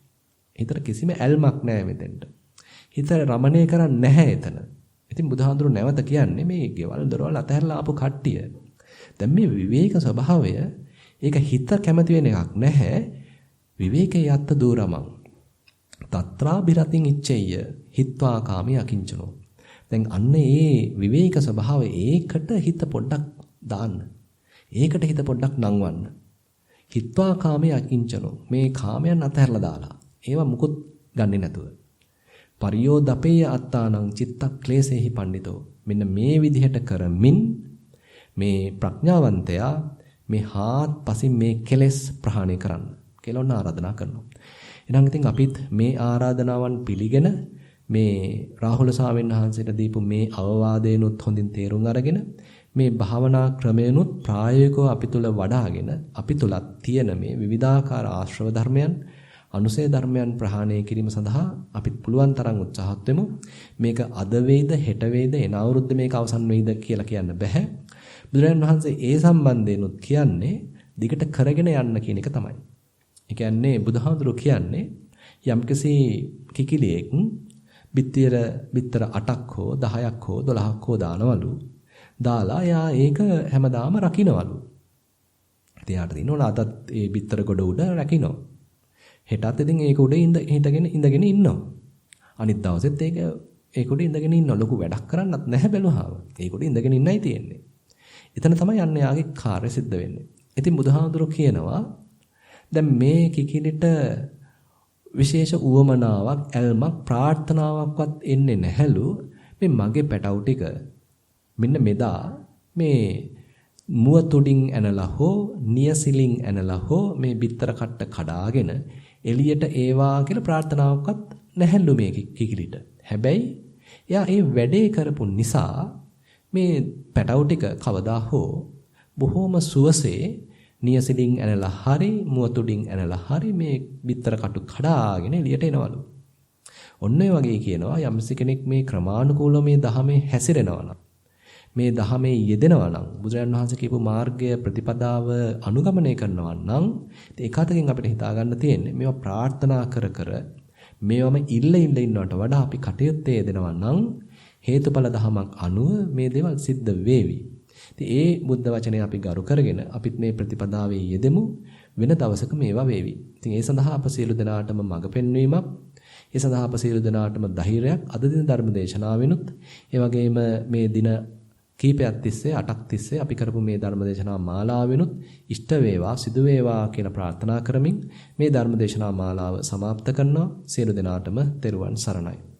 හිතට කිසිම ඇල්මක් නැහැ මෙතෙන්ට. හිත රමණය කරන්නේ නැහැ එතන. ඉතින් බුදුහාඳුරු නැවත කියන්නේ මේ ගෙවල් දොරවල් අතහැරලා ආපු කට්ටිය. දැන් මේ විවේක ස්වභාවය ඒක හිත කැමති වෙන එකක් නැහැ. විවේකේ යත්ත දුරමං. తත්‍රා බිරතින් ඉච්ඡෙය්‍ය හිත්වා කාමී අකිංචනෝ. දැන් අන්න ඒ විවේක ස්වභාවය ඒකට හිත පොඩ්ඩක් දාන්න. ඒකට හිත පොඩ්ඩක් නංවන්න. හිත්වා කාමී අකිංචනෝ. මේ කාමයන් අතහැරලා දාලා. ඒවා මුකුත් ගන්නෙ නැතුව. පරියෝදපේය අත්තානං චිත්තක්ලේශේහි පණ්ඩිතෝ. මෙන්න මේ විදිහට කරමින් මේ ප්‍රඥාවන්තයා මේ හාත්පසින් මේ කෙලෙස් ප්‍රහාණය කරන්න. කියලා ඔන්න ආරාධනා කරනවා. එහෙනම් ඉතින් අපිත් මේ ආරාධනාවන් පිළිගෙන මේ රාහුල ස්වාමීන් වහන්සේට දීපු මේ අවවාදේනොත් හොඳින් තේරුම් අරගෙන මේ භාවනා ක්‍රමයනොත් ප්‍රායෝගිකව අපි තුල වඩාගෙන අපි තුලත් තියෙන මේ විවිධාකාර ආශ්‍රව ධර්මයන් අනුසය ධර්මයන් ප්‍රහාණය කිරීම සඳහා අපිත් පුළුවන් තරම් උත්සාහත් වෙමු. මේක අද වේද හෙට වේද එන අවුරුද්ද මේක අවසන් වෙයිද කියලා කියන්න බෑ. බුදුරජාණන් වහන්සේ ඒ සම්බන්ධයෙන්ුත් කියන්නේ දිගට කරගෙන යන්න කියන එක තමයි. ඒ කියන්නේ බුදුහාමුදුරුවෝ කියන්නේ යම්කිසි කිකිලියෙක් බිත්තර 8ක් හෝ 10ක් හෝ 12ක් හෝ දානවලු. දාලා යා ඒක හැමදාම රකින්නවලු. ඉතින් යාට දිනවල අදත් ඒ බිත්තර ගොඩ උඩ රකින්නවා. හෙටත් ඉතින් ඒක උඩ ඉඳගෙන ඉන්නවා. අනිත් දවසෙත් ඒක උඩ ඉඳගෙන ඉන්නවා. ලොකු වැඩක් කරන්නත් නැහැ බැලුවාම. ඒක උඩ ඉඳගෙන ඉන්නයි තියෙන්නේ. එතන තමයි යන්නේ යාගේ කාර්ය සිද්ධ වෙන්නේ. ඉතින් බුදුහාමුදුරුවෝ කියනවා දැන් මේ කිකිලිට විශේෂ උවමනාවක්, ඇල්මක්, ප්‍රාර්ථනාවක්වත් එන්නේ නැහැලු. මේ මගේ පැටවු ටික මෙන්න මෙදා මේ මුව තුඩින් ඇනලා හෝ නියසිලින් ඇනලා හෝ මේ බිත්තර කට්ට කඩාගෙන එළියට ඒවා කියලා ප්‍රාර්ථනාවක්වත් නැහැලු මේ කිකිලිට. හැබැයි එයා ඒ වැඩේ කරපු නිසා මේ පැටවු ටික කවදා හෝ බොහොම සුවසේ නියසිලින් ඇනලා හරි මුව තුඩින් ඇනලා හරි මේ බිත්තර කටු කඩාගෙන එළියට එනවලු. ඔන්න ඔය වගේ කියනවා යම්සි කෙනෙක් මේ ක්‍රමානුකූලව මේ ධහමේ හැසිරෙනවා නම් මේ ධහමේ යෙදෙනවා නම් බුදුරජාණන් වහන්සේ කියපු මාර්ගය ප්‍රතිපදාව අනුගමනය කරනවා නම් ඒක අතකින් අපිට හිතා ගන්න තියෙන්නේ මේවා ප්‍රාර්ථනා කර මේවම ඉල්ල ඉන්නවට වඩා අපි කටයුත්තේ යෙදෙනවා නම් හේතුඵල ධමයක් අනුව මේ දේවල් සිද්ධ වේවි. ඉතින් ඒ බුද්ධ වචනය අපි ගරු කරගෙන අපිත් මේ ප්‍රතිපදාවේ යෙදෙමු වෙන දවසක මේවා වේවි. ඉතින් ඒ සඳහා අප සියලු දෙනාටම මඟ පෙන්වීමක් ඒ සඳහා අප සියලු දෙනාටම ධෛර්යයක් අද දින ධර්ම දේශනාවෙනුත් ඒ වගේම මේ දින කීපයක් තිස්සේ 8ක් තිස්සේ අපි කරපු මේ ධර්මදේශනා මාලාවෙනුත් ඉෂ්ට වේවා සිදු වේවා කියලා ප්‍රාර්ථනා කරමින් මේ ධර්මදේශනා මාලාව સમાપ્ત කරනවා. සියලු දෙනාටම තෙරුවන් සරණයි.